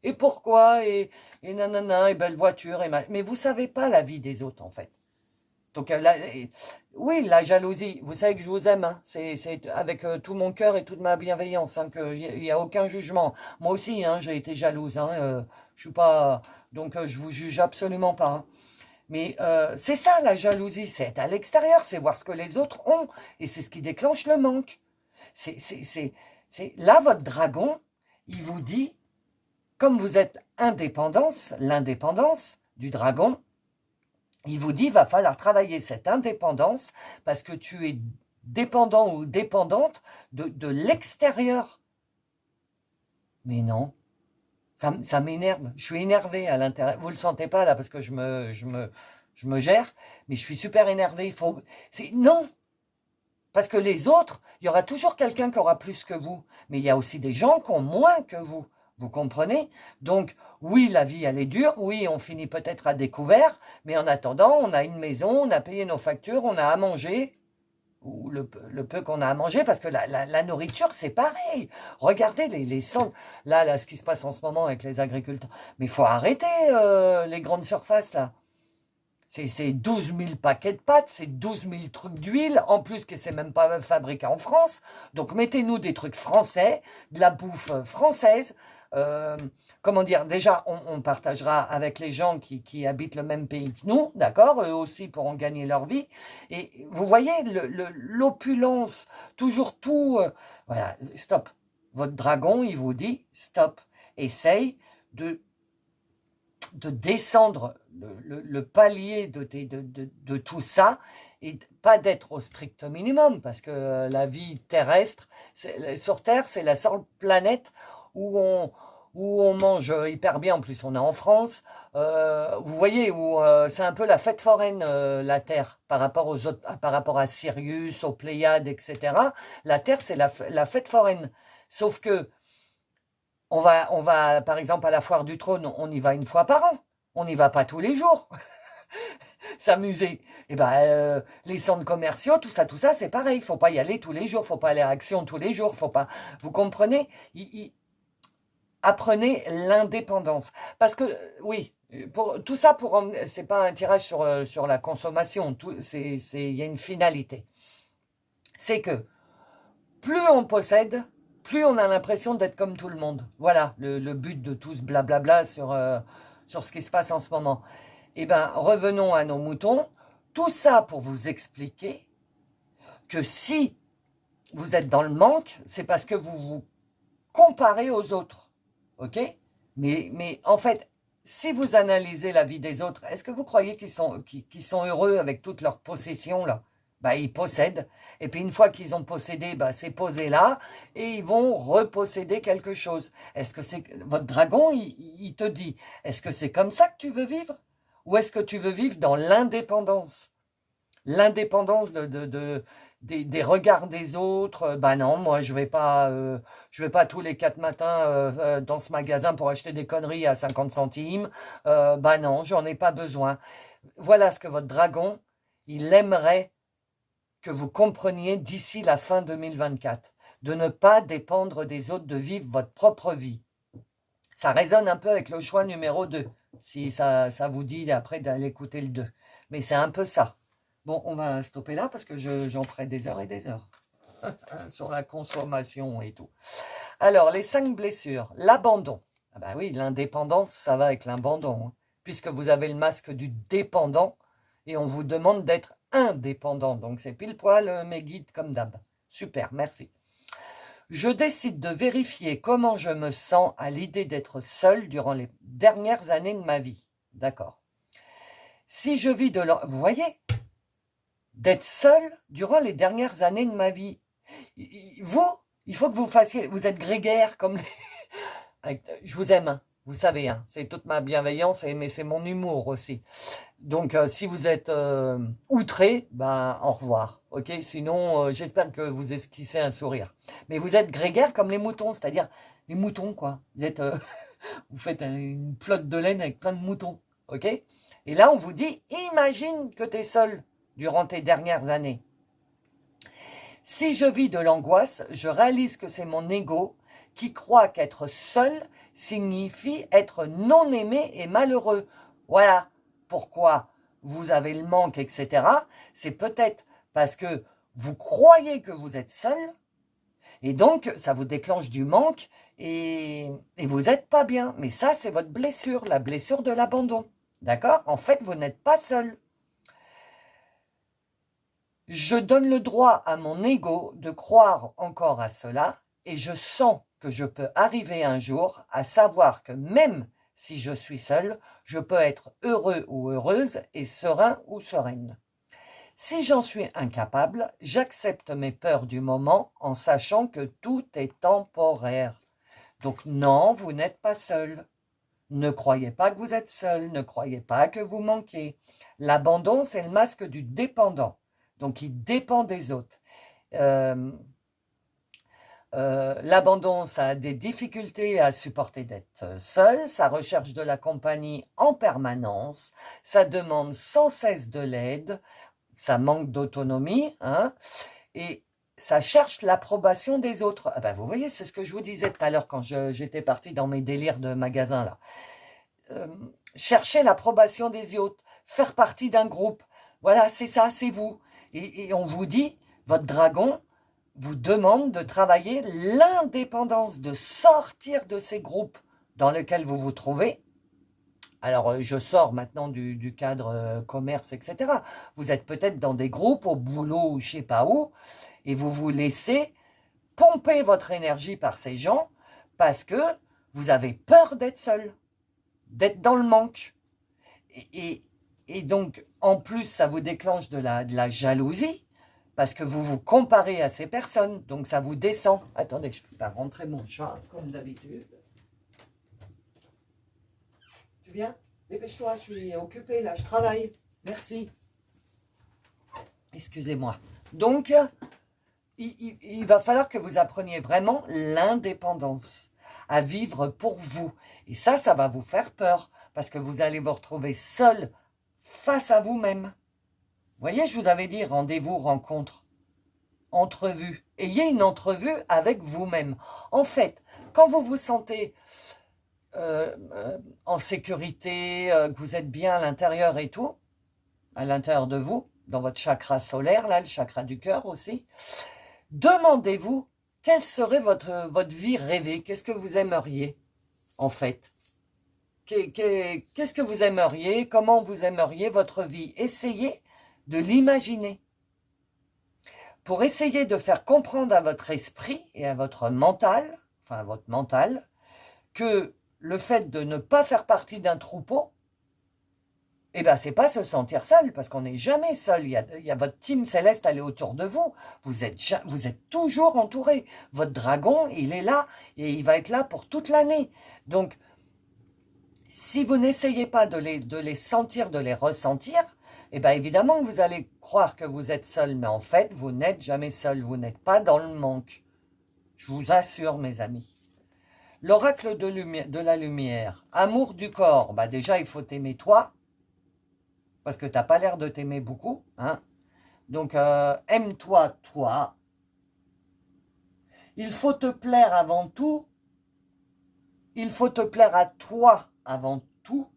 Et pourquoi? Et nanana, et belle voiture. Mais vous savez pas la vie des autres, en fait. Donc, oui, la jalousie, vous savez que je vous aime, hein. C'est avec tout mon cœur et toute ma bienveillance, hein, qu'il n'y a aucun jugement. Moi aussi, hein, j'ai été jalouse, hein, je suis pas... Donc, je vous juge absolument pas, hein. Mais c'est ça la jalousie, c'est être à l'extérieur, c'est voir ce que les autres ont. Et c'est ce qui déclenche le manque. Là, votre dragon, il vous dit, comme vous êtes l'indépendance du dragon, il vous dit, va falloir travailler cette indépendance parce que tu es dépendant ou dépendante de l'extérieur. Mais non, ça m'énerve. Je suis énervé à l'intérieur. Vous ne le sentez pas là parce que je me gère, mais je suis super énervé. Non, parce que les autres, il y aura toujours quelqu'un qui aura plus que vous. Mais il y a aussi des gens qui ont moins que vous. Vous comprenez? Donc, oui, la vie, elle est dure. Oui, on finit peut-être à découvert. Mais en attendant, on a une maison, on a payé nos factures, on a à manger. Ou le peu qu'on a à manger. Parce que la nourriture, c'est pareil. Regardez les centres. Là, ce qui se passe en ce moment avec les agriculteurs. Mais il faut arrêter les grandes surfaces, là. C'est 12 000 paquets de pâtes, c'est 12 000 trucs d'huile, en plus que c'est même pas fabriqué en France. Donc mettez-nous des trucs français, de la bouffe française. Comment dire, déjà on partagera avec les gens qui habitent le même pays que nous, d'accord? Eux aussi pourront gagner leur vie. Et vous voyez l'opulence, toujours tout... voilà, stop. Votre dragon, il vous dit, stop. Essaye de descendre le palier de tout ça et pas d'être au strict minimum parce que la vie terrestre, sur Terre, c'est la seule planète où on mange hyper bien. En plus, on est en France. Vous voyez, où c'est un peu la fête foraine, la Terre, par rapport aux autres, par rapport à Sirius, aux Pléiades, etc. La Terre, c'est la fête foraine. Sauf que on va, par exemple, à la foire du trône, on y va une fois par an. On n'y va pas tous les jours. S'amuser. Et ben, les centres commerciaux, tout ça, c'est pareil. Il faut pas y aller tous les jours. Il faut pas aller à Action tous les jours. Faut pas. Vous comprenez? Apprenez l'indépendance. Parce que, oui, tout ça, c'est pas un tirage sur la consommation. Il y a une finalité. C'est que plus on possède, plus on a l'impression d'être comme tout le monde. Voilà le but de tout ce blablabla sur ce qui se passe en ce moment. Eh bien, revenons à nos moutons. Tout ça pour vous expliquer que si vous êtes dans le manque, c'est parce que vous vous comparez aux autres. Ok? Mais en fait, si vous analysez la vie des autres, est-ce que vous croyez qu'ils sont heureux avec toutes leurs possessions là? Bah, ils possèdent. Et puis une fois qu'ils ont possédé, bah, c'est posé là. Et ils vont reposséder quelque chose. Est-ce que c'est... Votre dragon, il te dit, est-ce que c'est comme ça que tu veux vivre? Ou est-ce que tu veux vivre dans l'indépendance? L'indépendance des regards des autres. Bah non, moi, je vais pas tous les 4 matins dans ce magasin pour acheter des conneries à 50 centimes. Bah non, j'en ai pas besoin. Voilà ce que votre dragon, il aimerait que vous compreniez d'ici la fin 2024, de ne pas dépendre des autres, de vivre votre propre vie. Ça résonne un peu avec le choix numéro 2, si ça vous dit après d'aller écouter le 2. Mais c'est un peu ça. Bon, on va stopper là parce que j'en ferai des heures et des heures sur la consommation et tout. Alors, les 5 blessures. L'abandon. Ah bah oui, l'indépendance, ça va avec l'abandon, hein, puisque vous avez le masque du dépendant et on vous demande d'être indépendant. Donc, c'est pile poil mes guides comme d'hab. Super, merci. Je décide de vérifier comment je me sens à l'idée d'être seul durant les dernières années de ma vie. D'accord. Si je vis de... Vous voyez, d'être seul durant les dernières années de ma vie. Vous, il faut que vous fassiez... Vous êtes grégaire comme... Je vous aime, hein. Vous savez, hein, c'est toute ma bienveillance, mais c'est mon humour aussi. Donc, si vous êtes outré, ben, au revoir. Ok, sinon, j'espère que vous esquissez un sourire. Mais vous êtes grégaire comme les moutons, c'est-à-dire les moutons, quoi. Vous êtes, vous faites une flotte de laine avec plein de moutons. Ok. Et là, on vous dit, imagine que tu es seul durant tes dernières années. Si je vis de l'angoisse, je réalise que c'est mon ego qui croit qu'être seul signifie être non aimé et malheureux. Voilà pourquoi vous avez le manque, etc. C'est peut-être parce que vous croyez que vous êtes seul et donc ça vous déclenche du manque et vous n'êtes pas bien. Mais ça, c'est votre blessure, la blessure de l'abandon. D'accord? En fait, vous n'êtes pas seul. Je donne le droit à mon ego de croire encore à cela et je sens que je peux arriver un jour à savoir que même si je suis seule, je peux être heureux ou heureuse et serein ou sereine. Si j'en suis incapable, j'accepte mes peurs du moment en sachant que tout est temporaire. Donc non, vous n'êtes pas seul. Ne croyez pas que vous êtes seul, ne croyez pas que vous manquez. L'abandon, c'est le masque du dépendant. Donc, il dépend des autres. L'abandon, ça a des difficultés à supporter d'être seul, ça recherche de la compagnie en permanence, ça demande sans cesse de l'aide, ça manque d'autonomie, hein, et ça cherche l'approbation des autres. Ah ben, vous voyez, c'est ce que je vous disais tout à l'heure quand j'étais partie dans mes délires de magasin, là. Chercher l'approbation des autres, faire partie d'un groupe. Voilà, c'est ça, c'est vous. Et on vous dit, votre dragon vous demande de travailler l'indépendance, de sortir de ces groupes dans lesquels vous vous trouvez. Alors, je sors maintenant du cadre commerce, etc. Vous êtes peut-être dans des groupes, au boulot ou je ne sais pas où, et vous vous laissez pomper votre énergie par ces gens parce que vous avez peur d'être seul, d'être dans le manque. Et donc, en plus, ça vous déclenche de la jalousie, parce que vous vous comparez à ces personnes, donc ça vous descend. Attendez, je ne peux pas rentrer mon chat, comme d'habitude. Tu viens? Dépêche-toi, je suis occupée, là, je travaille. Merci. Excusez-moi. Donc, il va falloir que vous appreniez vraiment l'indépendance, à vivre pour vous. Et ça va vous faire peur, parce que vous allez vous retrouver seul face à vous-même. Vous voyez, je vous avais dit rendez-vous, rencontre, entrevue. Ayez une entrevue avec vous-même. En fait, quand vous vous sentez en sécurité, que vous êtes bien à l'intérieur et tout, à l'intérieur de vous, dans votre chakra solaire, là, le chakra du cœur aussi, demandez-vous quelle serait votre vie rêvée. Qu'est-ce que vous aimeriez, en fait? Qu'est-ce que vous aimeriez? Comment vous aimeriez votre vie? Essayez de l'imaginer. Pour essayer de faire comprendre à votre esprit et à votre mental, enfin à votre mental, que le fait de ne pas faire partie d'un troupeau, eh ben, c'est pas se sentir seul, parce qu'on n'est jamais seul. Il y a votre team céleste, elle est autour de vous. Vous êtes toujours entouré. Votre dragon, il est là, et il va être là pour toute l'année. Donc, si vous n'essayez pas de les sentir, de les ressentir, eh bien évidemment que vous allez croire que vous êtes seul, mais en fait, vous n'êtes jamais seul, vous n'êtes pas dans le manque. Je vous assure, mes amis. L'oracle de la lumière, amour du corps, bah déjà il faut t'aimer toi, parce que tu n'as pas l'air de t'aimer beaucoup, hein. Donc aime-toi, toi. Il faut te plaire avant tout, il faut te plaire à toi avant tout,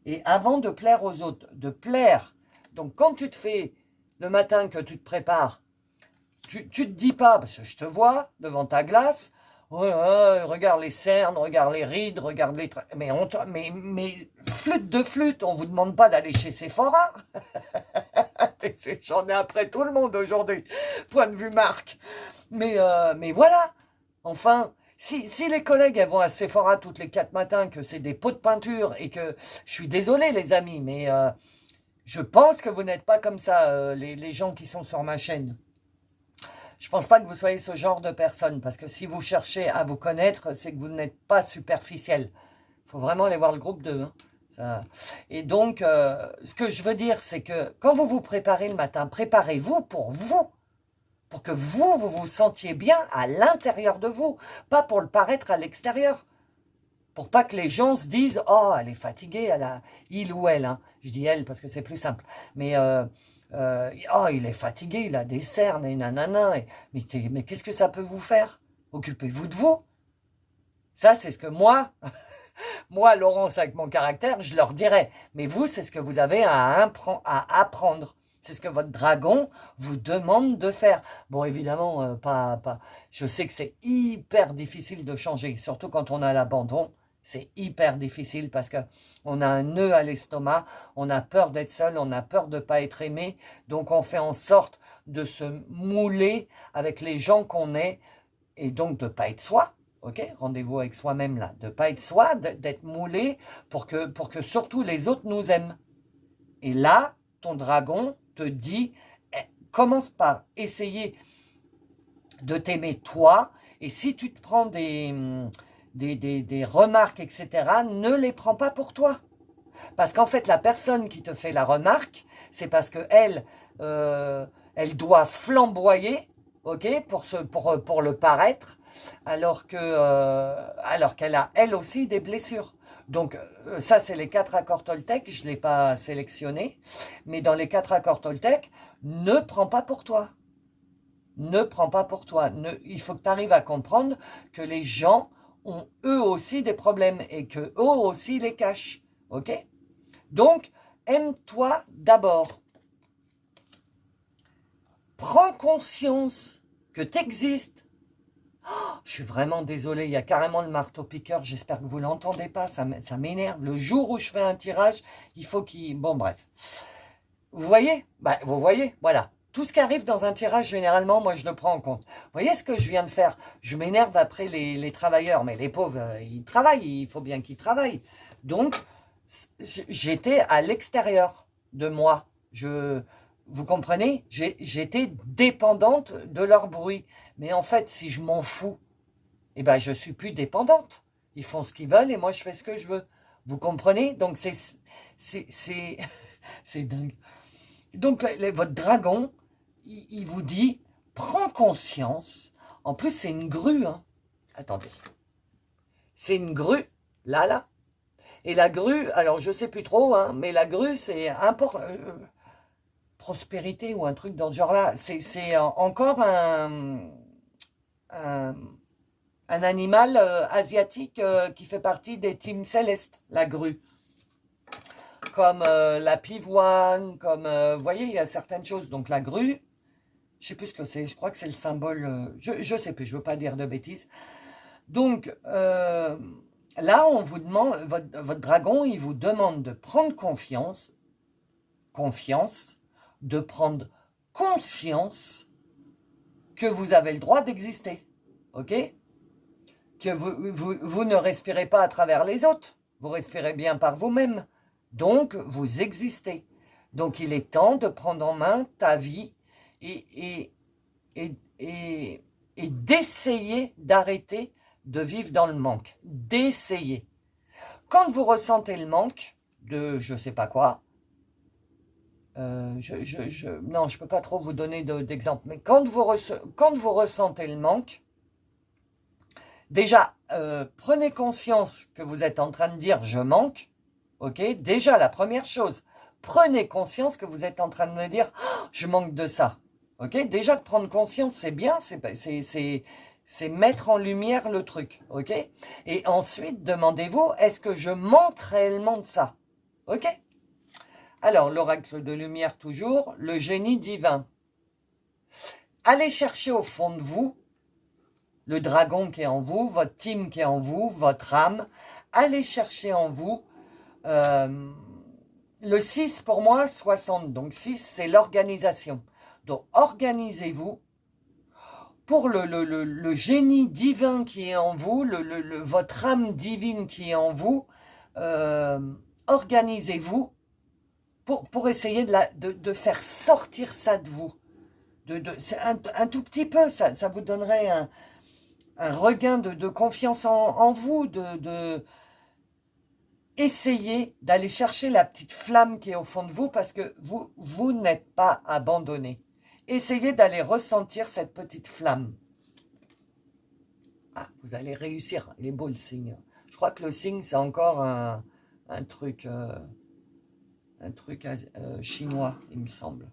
et avant de plaire aux autres, de plaire. Donc quand tu te fais le matin que tu te prépares, tu te dis pas, parce que je te vois devant ta glace, oh, regarde les cernes, regarde les rides, regarde les trucs. Mais flûte de flûte, on vous demande pas d'aller chez Sephora. J'en ai après tout le monde aujourd'hui, point de vue marque. Mais voilà, enfin, si les collègues elles vont à Sephora toutes les 4 matins, que c'est des pots de peinture et que, je suis désolé les amis, mais je pense que vous n'êtes pas comme ça, les gens qui sont sur ma chaîne. Je ne pense pas que vous soyez ce genre de personne, parce que si vous cherchez à vous connaître, c'est que vous n'êtes pas superficiel. Il faut vraiment aller voir le groupe 2. Hein. Ça. Et donc, ce que je veux dire, c'est que quand vous vous préparez le matin, préparez-vous pour que vous vous sentiez bien à l'intérieur de vous, pas pour le paraître à l'extérieur. Pour pas que les gens se disent « Oh, elle est fatiguée, il ou elle. Hein. » Je dis « elle » parce que c'est plus simple. Mais... oh, il est fatigué, il a des cernes et nanana. Mais qu'est-ce que ça peut vous faire? Occupez-vous de vous. Ça, c'est ce que moi, Laurence, avec mon caractère, je leur dirais. Mais vous, c'est ce que vous avez à apprendre. C'est ce que votre dragon vous demande de faire. Bon, évidemment, je sais que c'est hyper difficile de changer, surtout quand on a l'abandon. c'est hyper difficile parce que on a un nœud à l'estomac, on a peur d'être seul, on a peur de ne pas être aimé, donc on fait en sorte de se mouler avec les gens qu'on est et donc de ne pas être soi. Ok, rendez-vous avec soi-même là, de ne pas être soi, d'être moulé pour que surtout les autres nous aiment. Et là, ton dragon te dit, commence par essayer de t'aimer toi, et si tu te prends des remarques, etc., ne les prends pas pour toi. Parce qu'en fait, la personne qui te fait la remarque, c'est parce que elle doit flamboyer, ok, pour le paraître, alors qu'elle a elle aussi des blessures. Donc ça, c'est les 4 accords Toltec, je ne l'ai pas sélectionné, mais dans les 4 accords Toltec, ne prends pas pour toi. Ne prends pas pour toi. Il faut que tu arrives à comprendre que les gens ont eux aussi des problèmes et que eux aussi les cachent. Ok? Donc, aime-toi d'abord. Prends conscience que tu existes. Oh, je suis vraiment désolée, il y a carrément le marteau-piqueur. J'espère que vous ne l'entendez pas, ça m'énerve. Le jour où je fais un tirage, il faut qu'il... Bon, bref. Vous voyez? Bah, vous voyez, voilà. Tout ce qui arrive dans un tirage, généralement, moi, je le prends en compte. Vous voyez ce que je viens de faire? Je m'énerve après les travailleurs, mais les pauvres, ils travaillent, il faut bien qu'ils travaillent. Donc, j'étais à l'extérieur de moi. Vous comprenez? J'étais dépendante de leur bruit. Mais en fait, si je m'en fous, eh ben, je suis plus dépendante. Ils font ce qu'ils veulent et moi, je fais ce que je veux. Vous comprenez? Donc, c'est dingue. Donc, votre dragon, il vous dit, prends conscience. En plus, c'est une grue. Hein. Attendez. C'est une grue. Là. Et la grue, alors je sais plus trop, hein, mais la grue, c'est important. Prospérité ou un truc dans ce genre-là. C'est encore un animal asiatique qui fait partie des teams célestes, la grue. Comme la pivoine, comme, vous voyez, il y a certaines choses. Donc la grue, je sais plus ce que c'est, je crois que c'est le symbole, je sais plus, je veux pas dire de bêtises. Donc, là, on vous demande, votre dragon, il vous demande de prendre confiance, de prendre conscience que vous avez le droit d'exister, ok? Que vous ne respirez pas à travers les autres, vous respirez bien par vous-même, donc vous existez. Donc il est temps de prendre en main ta vie et d'essayer d'arrêter de vivre dans le manque, d'essayer. Quand vous ressentez le manque de je ne sais pas quoi, non, je ne peux pas trop vous donner d'exemple, mais quand vous ressentez le manque, déjà, prenez conscience que vous êtes en train de dire « je manque », ok? Déjà, la première chose, prenez conscience que vous êtes en train de me dire oh, « je manque de ça ». Ok? Déjà, de prendre conscience, c'est bien, c'est mettre en lumière le truc, ok? Et ensuite, demandez-vous, est-ce que je manque réellement de ça? Ok? Alors, l'oracle de lumière toujours, le génie divin. Allez chercher au fond de vous, le dragon qui est en vous, votre team qui est en vous, votre âme. Allez chercher en vous, le 6 pour moi, 60. Donc 6, c'est l'organisation. Donc, organisez-vous pour le génie divin qui est en vous, votre âme divine qui est en vous. Organisez-vous pour essayer de faire sortir ça de vous. C'est un tout petit peu, ça vous donnerait un regain de confiance en vous, essayez d'aller chercher la petite flamme qui est au fond de vous parce que vous n'êtes pas abandonné. Essayez d'aller ressentir cette petite flamme. Ah, vous allez réussir. Il est beau le signe. Je crois que le signe, c'est encore un truc chinois, il me semble.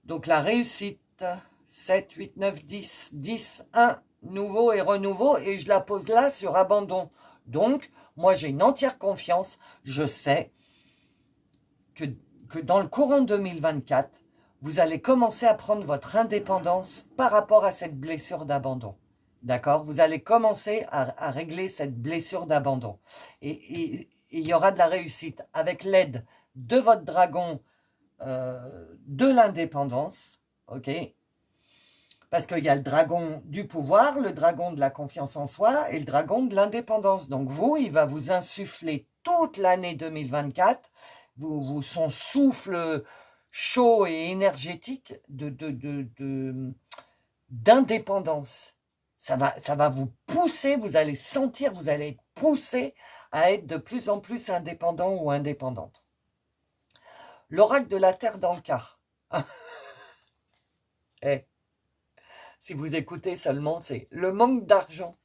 Donc la réussite, 7, 8, 9, 10, 10, 1, nouveau et renouveau, et je la pose là sur abandon. Donc, moi j'ai une entière confiance, je sais que dans le courant 2024, vous allez commencer à prendre votre indépendance par rapport à cette blessure d'abandon. D'accord? Vous allez commencer à régler cette blessure d'abandon. Et il y aura de la réussite avec l'aide de votre dragon de l'indépendance. Ok? Parce qu'il y a le dragon du pouvoir, le dragon de la confiance en soi et le dragon de l'indépendance. Donc vous, il va vous insuffler toute l'année 2024, son souffle chaud et énergétique d'indépendance. Ça va vous pousser, vous allez sentir, vous allez être poussé à être de plus en plus indépendant ou indépendante. L'oracle de la Terre dans le quart. Eh, si vous écoutez seulement, c'est le manque d'argent.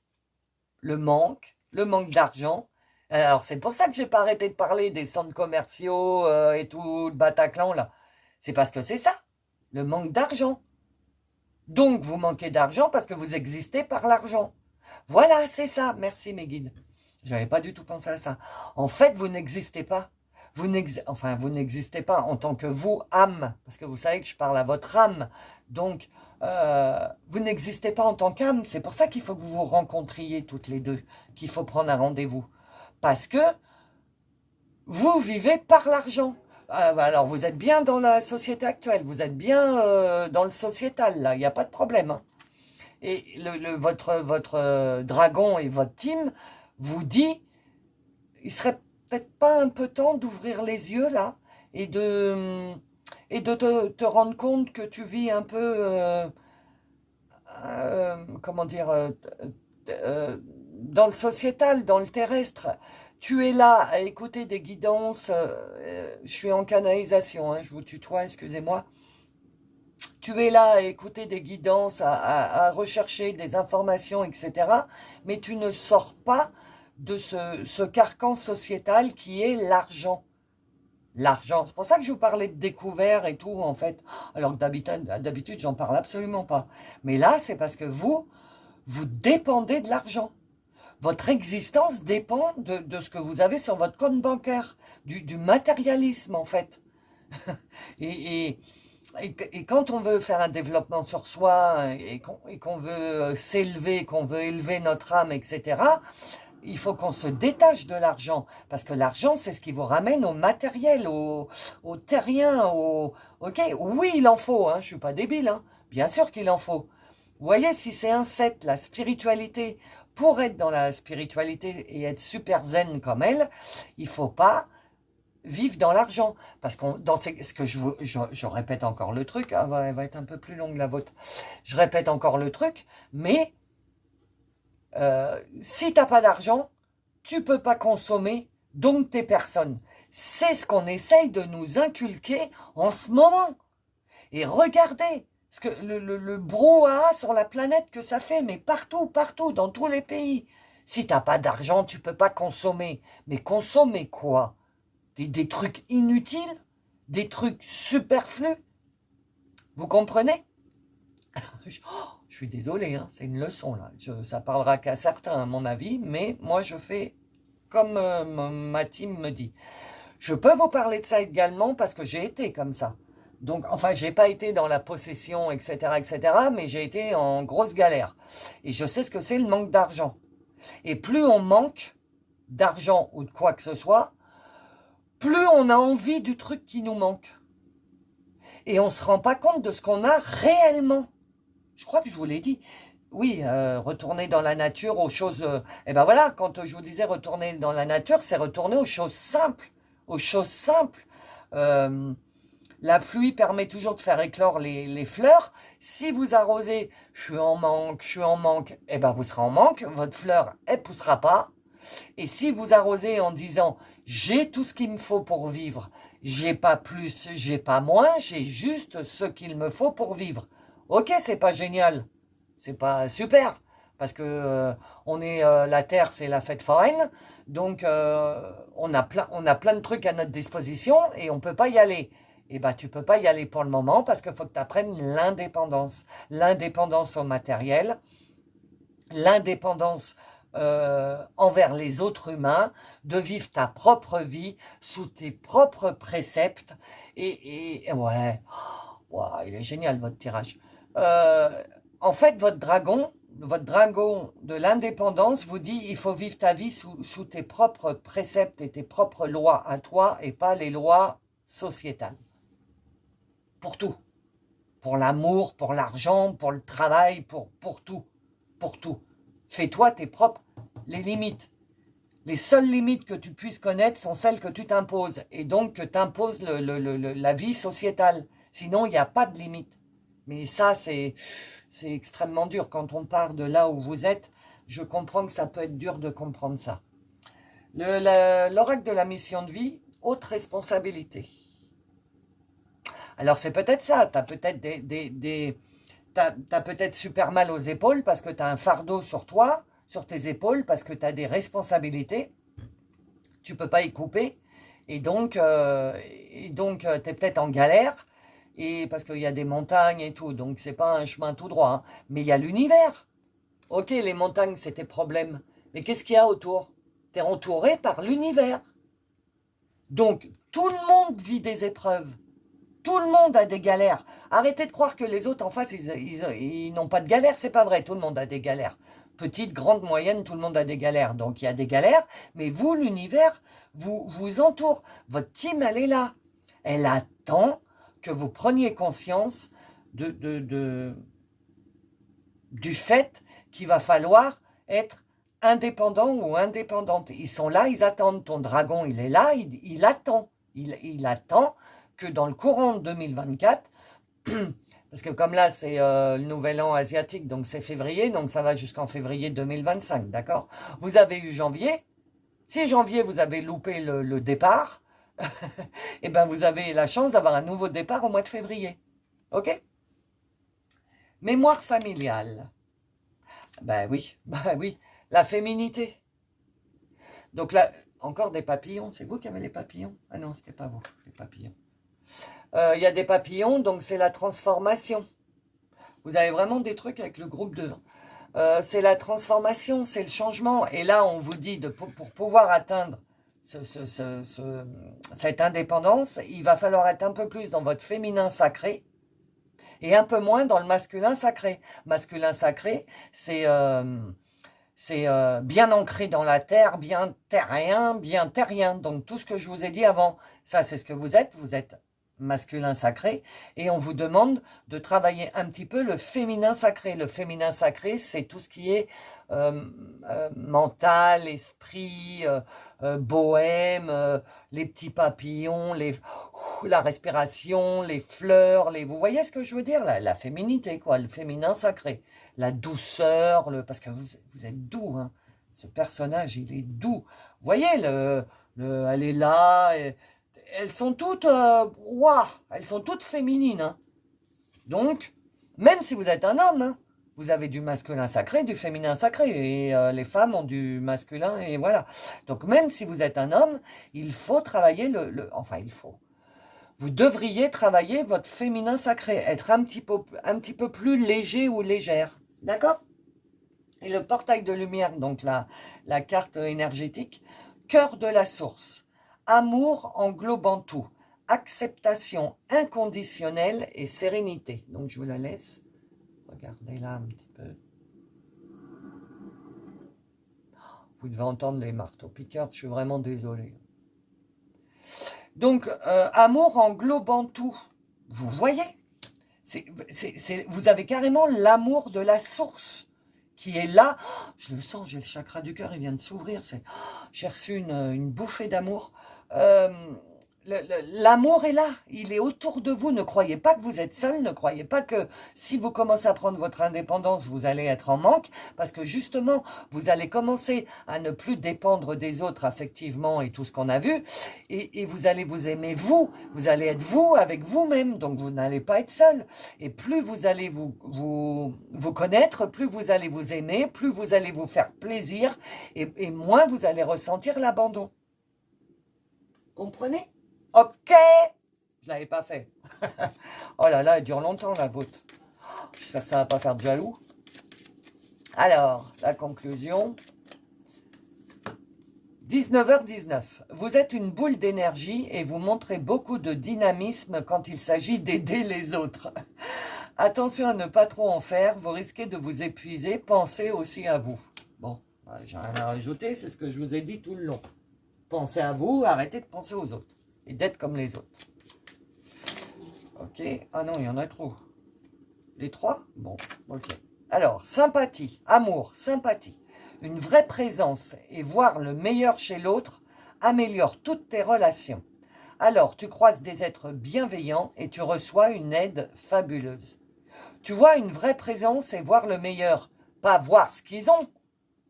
Le manque d'argent. Alors, c'est pour ça que j'ai pas arrêté de parler des centres commerciaux et tout le Bataclan, là. C'est parce que c'est ça, le manque d'argent. Donc, vous manquez d'argent parce que vous existez par l'argent. Voilà, c'est ça. Merci, mes guides. J'avais pas du tout pensé à ça. En fait, vous n'existez pas. Vous n'existez pas en tant que vous, âme. Parce que vous savez que je parle à votre âme. Donc, vous n'existez pas en tant qu'âme. C'est pour ça qu'il faut que vous vous rencontriez toutes les deux. Qu'il faut prendre un rendez-vous. Parce que vous vivez par l'argent. Alors, vous êtes bien dans la société actuelle. Vous êtes bien dans le sociétal, là. Il n'y a pas de problème. Hein. Et votre dragon et votre team vous dit, il serait peut-être pas un peu temps d'ouvrir les yeux là et de te rendre compte que tu vis un peu, comment dire, dans le sociétal, dans le terrestre. Tu es là à écouter des guidances. Je suis en canalisation, hein, je vous tutoie, excusez-moi. Tu es là à écouter des guidances, à rechercher des informations, etc. Mais tu ne sors pas de ce carcan sociétal qui est l'argent. L'argent. C'est pour ça que je vous parlais de découvert et tout, en fait. Alors que d'habitude, j'en parle absolument pas. Mais là, c'est parce que vous dépendez de l'argent. Votre existence dépend de ce que vous avez sur votre compte bancaire, du matérialisme, en fait. Et quand on veut faire un développement sur soi et qu'on veut s'élever, qu'on veut élever notre âme, etc., il faut qu'on se détache de l'argent. Parce que l'argent, c'est ce qui vous ramène au matériel, au terrien, Ok, oui, il en faut, hein, je ne suis pas débile, hein, bien sûr qu'il en faut. Vous voyez, si c'est un 7, la spiritualité, pour être dans la spiritualité et être super zen comme elle, il ne faut pas vivre dans l'argent. Parce que ce que je répète encore le truc, hein, elle va être un peu plus longue la vôtre. Je répète encore le truc, mais si tu n'as pas d'argent, tu peux pas consommer, donc t'es personne. C'est ce qu'on essaye de nous inculquer en ce moment. Et regardez ce que le brouhaha sur la planète que ça fait, mais partout, partout, dans tous les pays. Si t'as pas d'argent, tu peux pas consommer. Mais consommer quoi? Des trucs inutiles? Des trucs superflus? Vous comprenez? Je suis désolé, hein, c'est une leçon là. Ça parlera qu'à certains à mon avis, mais moi je fais comme ma team me dit. Je peux vous parler de ça également parce que j'ai été comme ça. Donc, enfin, j'ai pas été dans la possession, etc., mais j'ai été en grosse galère. Et je sais ce que c'est le manque d'argent. Et plus on manque d'argent ou de quoi que ce soit, plus on a envie du truc qui nous manque. Et on se rend pas compte de ce qu'on a réellement. Je crois que je vous l'ai dit. Oui, retourner dans la nature, aux choses... et ben voilà, quand je vous disais retourner dans la nature, c'est retourner aux choses simples. Aux choses simples. La pluie permet toujours de faire éclore les fleurs. Si vous arrosez, je suis en manque, et ben vous serez en manque. Votre fleur, elle poussera pas. Et si vous arrosez en disant, j'ai tout ce qu'il me faut pour vivre, j'ai pas plus, j'ai pas moins, j'ai juste ce qu'il me faut pour vivre. Ok, c'est pas génial, c'est pas super, parce que la Terre, c'est la fête foraine, donc on a plein de trucs à notre disposition et on peut pas y aller. Et ben tu peux pas y aller pour le moment parce qu'il faut que tu apprennes l'indépendance au matériel, l'indépendance envers les autres humains, de vivre ta propre vie sous tes propres préceptes. Et ouais, wow, il est génial votre tirage. En fait, votre dragon, votre dragon de l'indépendance vous dit il faut vivre ta vie sous tes propres préceptes et tes propres lois à toi et pas les lois sociétales. Pour tout. Pour l'amour, pour l'argent, pour le travail, pour tout. Pour tout. Fais-toi tes propres les limites. Les seules limites que tu puisses connaître sont celles que tu t'imposes. Et donc que t'imposes la vie sociétale. Sinon, il n'y a pas de limite. Mais ça, c'est extrêmement dur. Quand on part de là où vous êtes, je comprends que ça peut être dur de comprendre ça. L'oracle de la mission de vie, haute responsabilité. Alors, c'est peut-être ça. Tu as peut-être t'as peut-être super mal aux épaules parce que tu as un fardeau sur toi, sur tes épaules, parce que tu as des responsabilités. Tu ne peux pas y couper. Et donc tu es peut-être en galère. Et parce qu'il y a des montagnes et tout, donc c'est pas un chemin tout droit. Hein. Mais il y a l'univers. Ok, les montagnes, c'est tes problèmes. Mais qu'est-ce qu'il y a autour? Tu es entouré par l'univers. Donc, tout le monde vit des épreuves. Tout le monde a des galères. Arrêtez de croire que les autres en face, ils n'ont pas de galères. C'est pas vrai, tout le monde a des galères. Petite, grande, moyenne, tout le monde a des galères. Donc, il y a des galères. Mais vous, l'univers, vous entoure. Votre team, elle est là. Elle attend que vous preniez conscience du fait qu'il va falloir être indépendant ou indépendante. Ils sont là, ils attendent. Ton dragon, il est là, il attend. Il attend que dans le courant de 2024, parce que comme là, c'est le nouvel an asiatique, donc c'est février, donc ça va jusqu'en février 2025, d'accord? Vous avez eu janvier. Si janvier, vous avez loupé le départ, et bien vous avez la chance d'avoir un nouveau départ au mois de février. Ok? Mémoire familiale. Ben oui, la féminité. Donc là, encore des papillons. C'est vous qui avez les papillons? Ah non, c'était pas vous, les papillons. Il y a des papillons, donc c'est la transformation. Vous avez vraiment des trucs avec le groupe 2. C'est la transformation, c'est le changement. Et là, on vous dit, pour pouvoir atteindre cette indépendance, il va falloir être un peu plus dans votre féminin sacré et un peu moins dans le masculin sacré. Masculin sacré, c'est bien ancré dans la terre, bien terrien. Donc tout ce que je vous ai dit avant, ça c'est ce que vous êtes masculin sacré, et on vous demande de travailler un petit peu le féminin sacré. Le féminin sacré, c'est tout ce qui est mental, esprit, bohème, les petits papillons, la respiration, les fleurs, vous voyez ce que je veux dire? La féminité, quoi, le féminin sacré, la douceur, parce que vous êtes doux, hein. Ce personnage, il est doux. Vous voyez, elle est là, elles sont toutes, elles sont toutes féminines. Hein. Donc, même si vous êtes un homme, hein, vous avez du masculin sacré, du féminin sacré. Et les femmes ont du masculin, et voilà. Donc, même si vous êtes un homme, il faut travailler enfin, il faut. Vous devriez travailler votre féminin sacré, être un petit peu plus léger ou légère. D'accord? Et le portail de lumière, donc la carte énergétique, cœur de la source. Amour englobant tout, acceptation inconditionnelle et sérénité. Donc je vous la laisse. Regardez là un petit peu. Vous devez entendre les marteaux-piqueurs, je suis vraiment désolé. Donc, amour englobant tout. Vous voyez, vous avez carrément l'amour de la source qui est là. Oh, je le sens, j'ai le chakra du cœur, il vient de s'ouvrir. J'ai reçu une bouffée d'amour. L'amour est là, il est autour de vous. Ne croyez pas que vous êtes seul, ne croyez pas que si vous commencez à prendre votre indépendance, vous allez être en manque, parce que justement, vous allez commencer à ne plus dépendre des autres affectivement et tout ce qu'on a vu, et vous allez vous aimer vous allez être vous avec vous-même, donc vous n'allez pas être seul. Et plus vous allez vous connaître, plus vous allez vous aimer, plus vous allez vous faire plaisir, et moins vous allez ressentir l'abandon. Comprenez? Ok, je l'avais pas fait. Oh là là, elle dure longtemps la vôtre. J'espère que ça va pas faire de jaloux. Alors, la conclusion. 19h19. Vous êtes une boule d'énergie et vous montrez beaucoup de dynamisme quand il s'agit d'aider les autres. Attention à ne pas trop en faire, vous risquez de vous épuiser, pensez aussi à vous. Bon, j'ai rien à rajouter, c'est ce que je vous ai dit tout le long. Pensez à vous, arrêtez de penser aux autres. Et d'être comme les autres. Ok, ah non, il y en a trop. Les trois? Bon, ok. Alors, sympathie, amour, sympathie. Une vraie présence et voir le meilleur chez l'autre améliore toutes tes relations. Alors, tu croises des êtres bienveillants et tu reçois une aide fabuleuse. Tu vois une vraie présence et voir le meilleur. Pas voir ce qu'ils ont,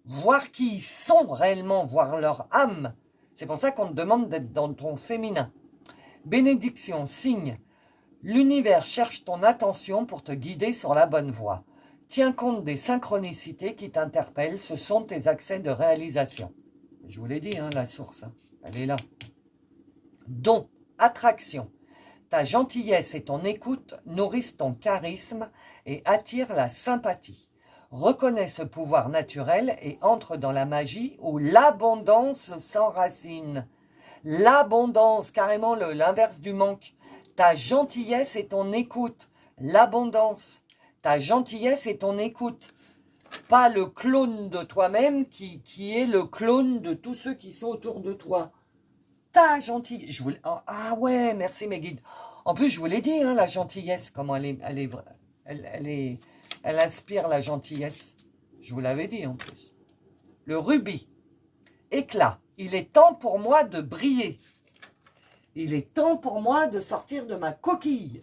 voir qui ils sont réellement, voir leur âme. C'est pour ça qu'on te demande d'être dans ton féminin. Bénédiction, signe. L'univers cherche ton attention pour te guider sur la bonne voie. Tiens compte des synchronicités qui t'interpellent, ce sont tes accès de réalisation. Je vous l'ai dit, hein, la source, hein, elle est là. Don, attraction. Ta gentillesse et ton écoute nourrissent ton charisme et attirent la sympathie. Reconnais ce pouvoir naturel et entre dans la magie où l'abondance s'enracine. L'abondance, carrément l'inverse du manque. Ta gentillesse et ton écoute. L'abondance. Ta gentillesse et ton écoute. Pas le clone de toi-même qui est le clone de tous ceux qui sont autour de toi. Ta gentillesse. Ah ouais, merci mes guides. En plus, je vous l'ai dit, hein, la gentillesse, comment elle inspire la gentillesse. Je vous l'avais dit en plus. Le rubis. Éclat. Il est temps pour moi de briller. Il est temps pour moi de sortir de ma coquille.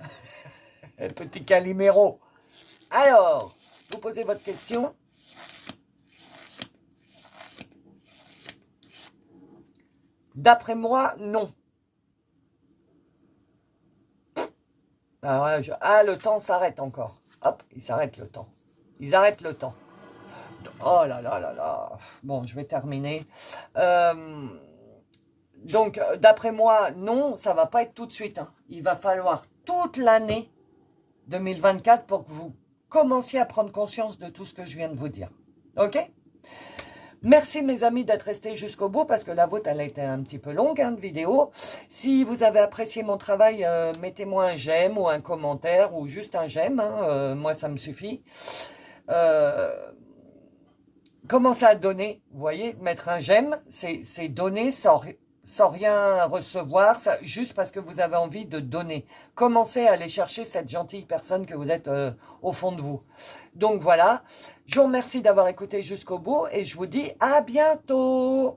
Petit Calimero. Alors, vous posez votre question. D'après moi, non. Ah, le temps s'arrête encore. Hop, il s'arrête le temps. Ils arrêtent le temps. Oh là là là là. Bon, je vais terminer. Donc, d'après moi, non, ça va pas être tout de suite. Hein. Il va falloir toute l'année 2024 pour que vous commenciez à prendre conscience de tout ce que je viens de vous dire. Ok? Merci mes amis d'être restés jusqu'au bout parce que la vôtre, elle a été un petit peu longue, hein, de vidéo. Si vous avez apprécié mon travail, mettez-moi un j'aime ou un commentaire ou juste un j'aime. Hein, moi, ça me suffit. Commencez à donner, vous voyez, mettre un j'aime, c'est donner sans rien recevoir, juste parce que vous avez envie de donner. Commencez à aller chercher cette gentille personne que vous êtes au fond de vous. Donc voilà, je vous remercie d'avoir écouté jusqu'au bout et je vous dis à bientôt.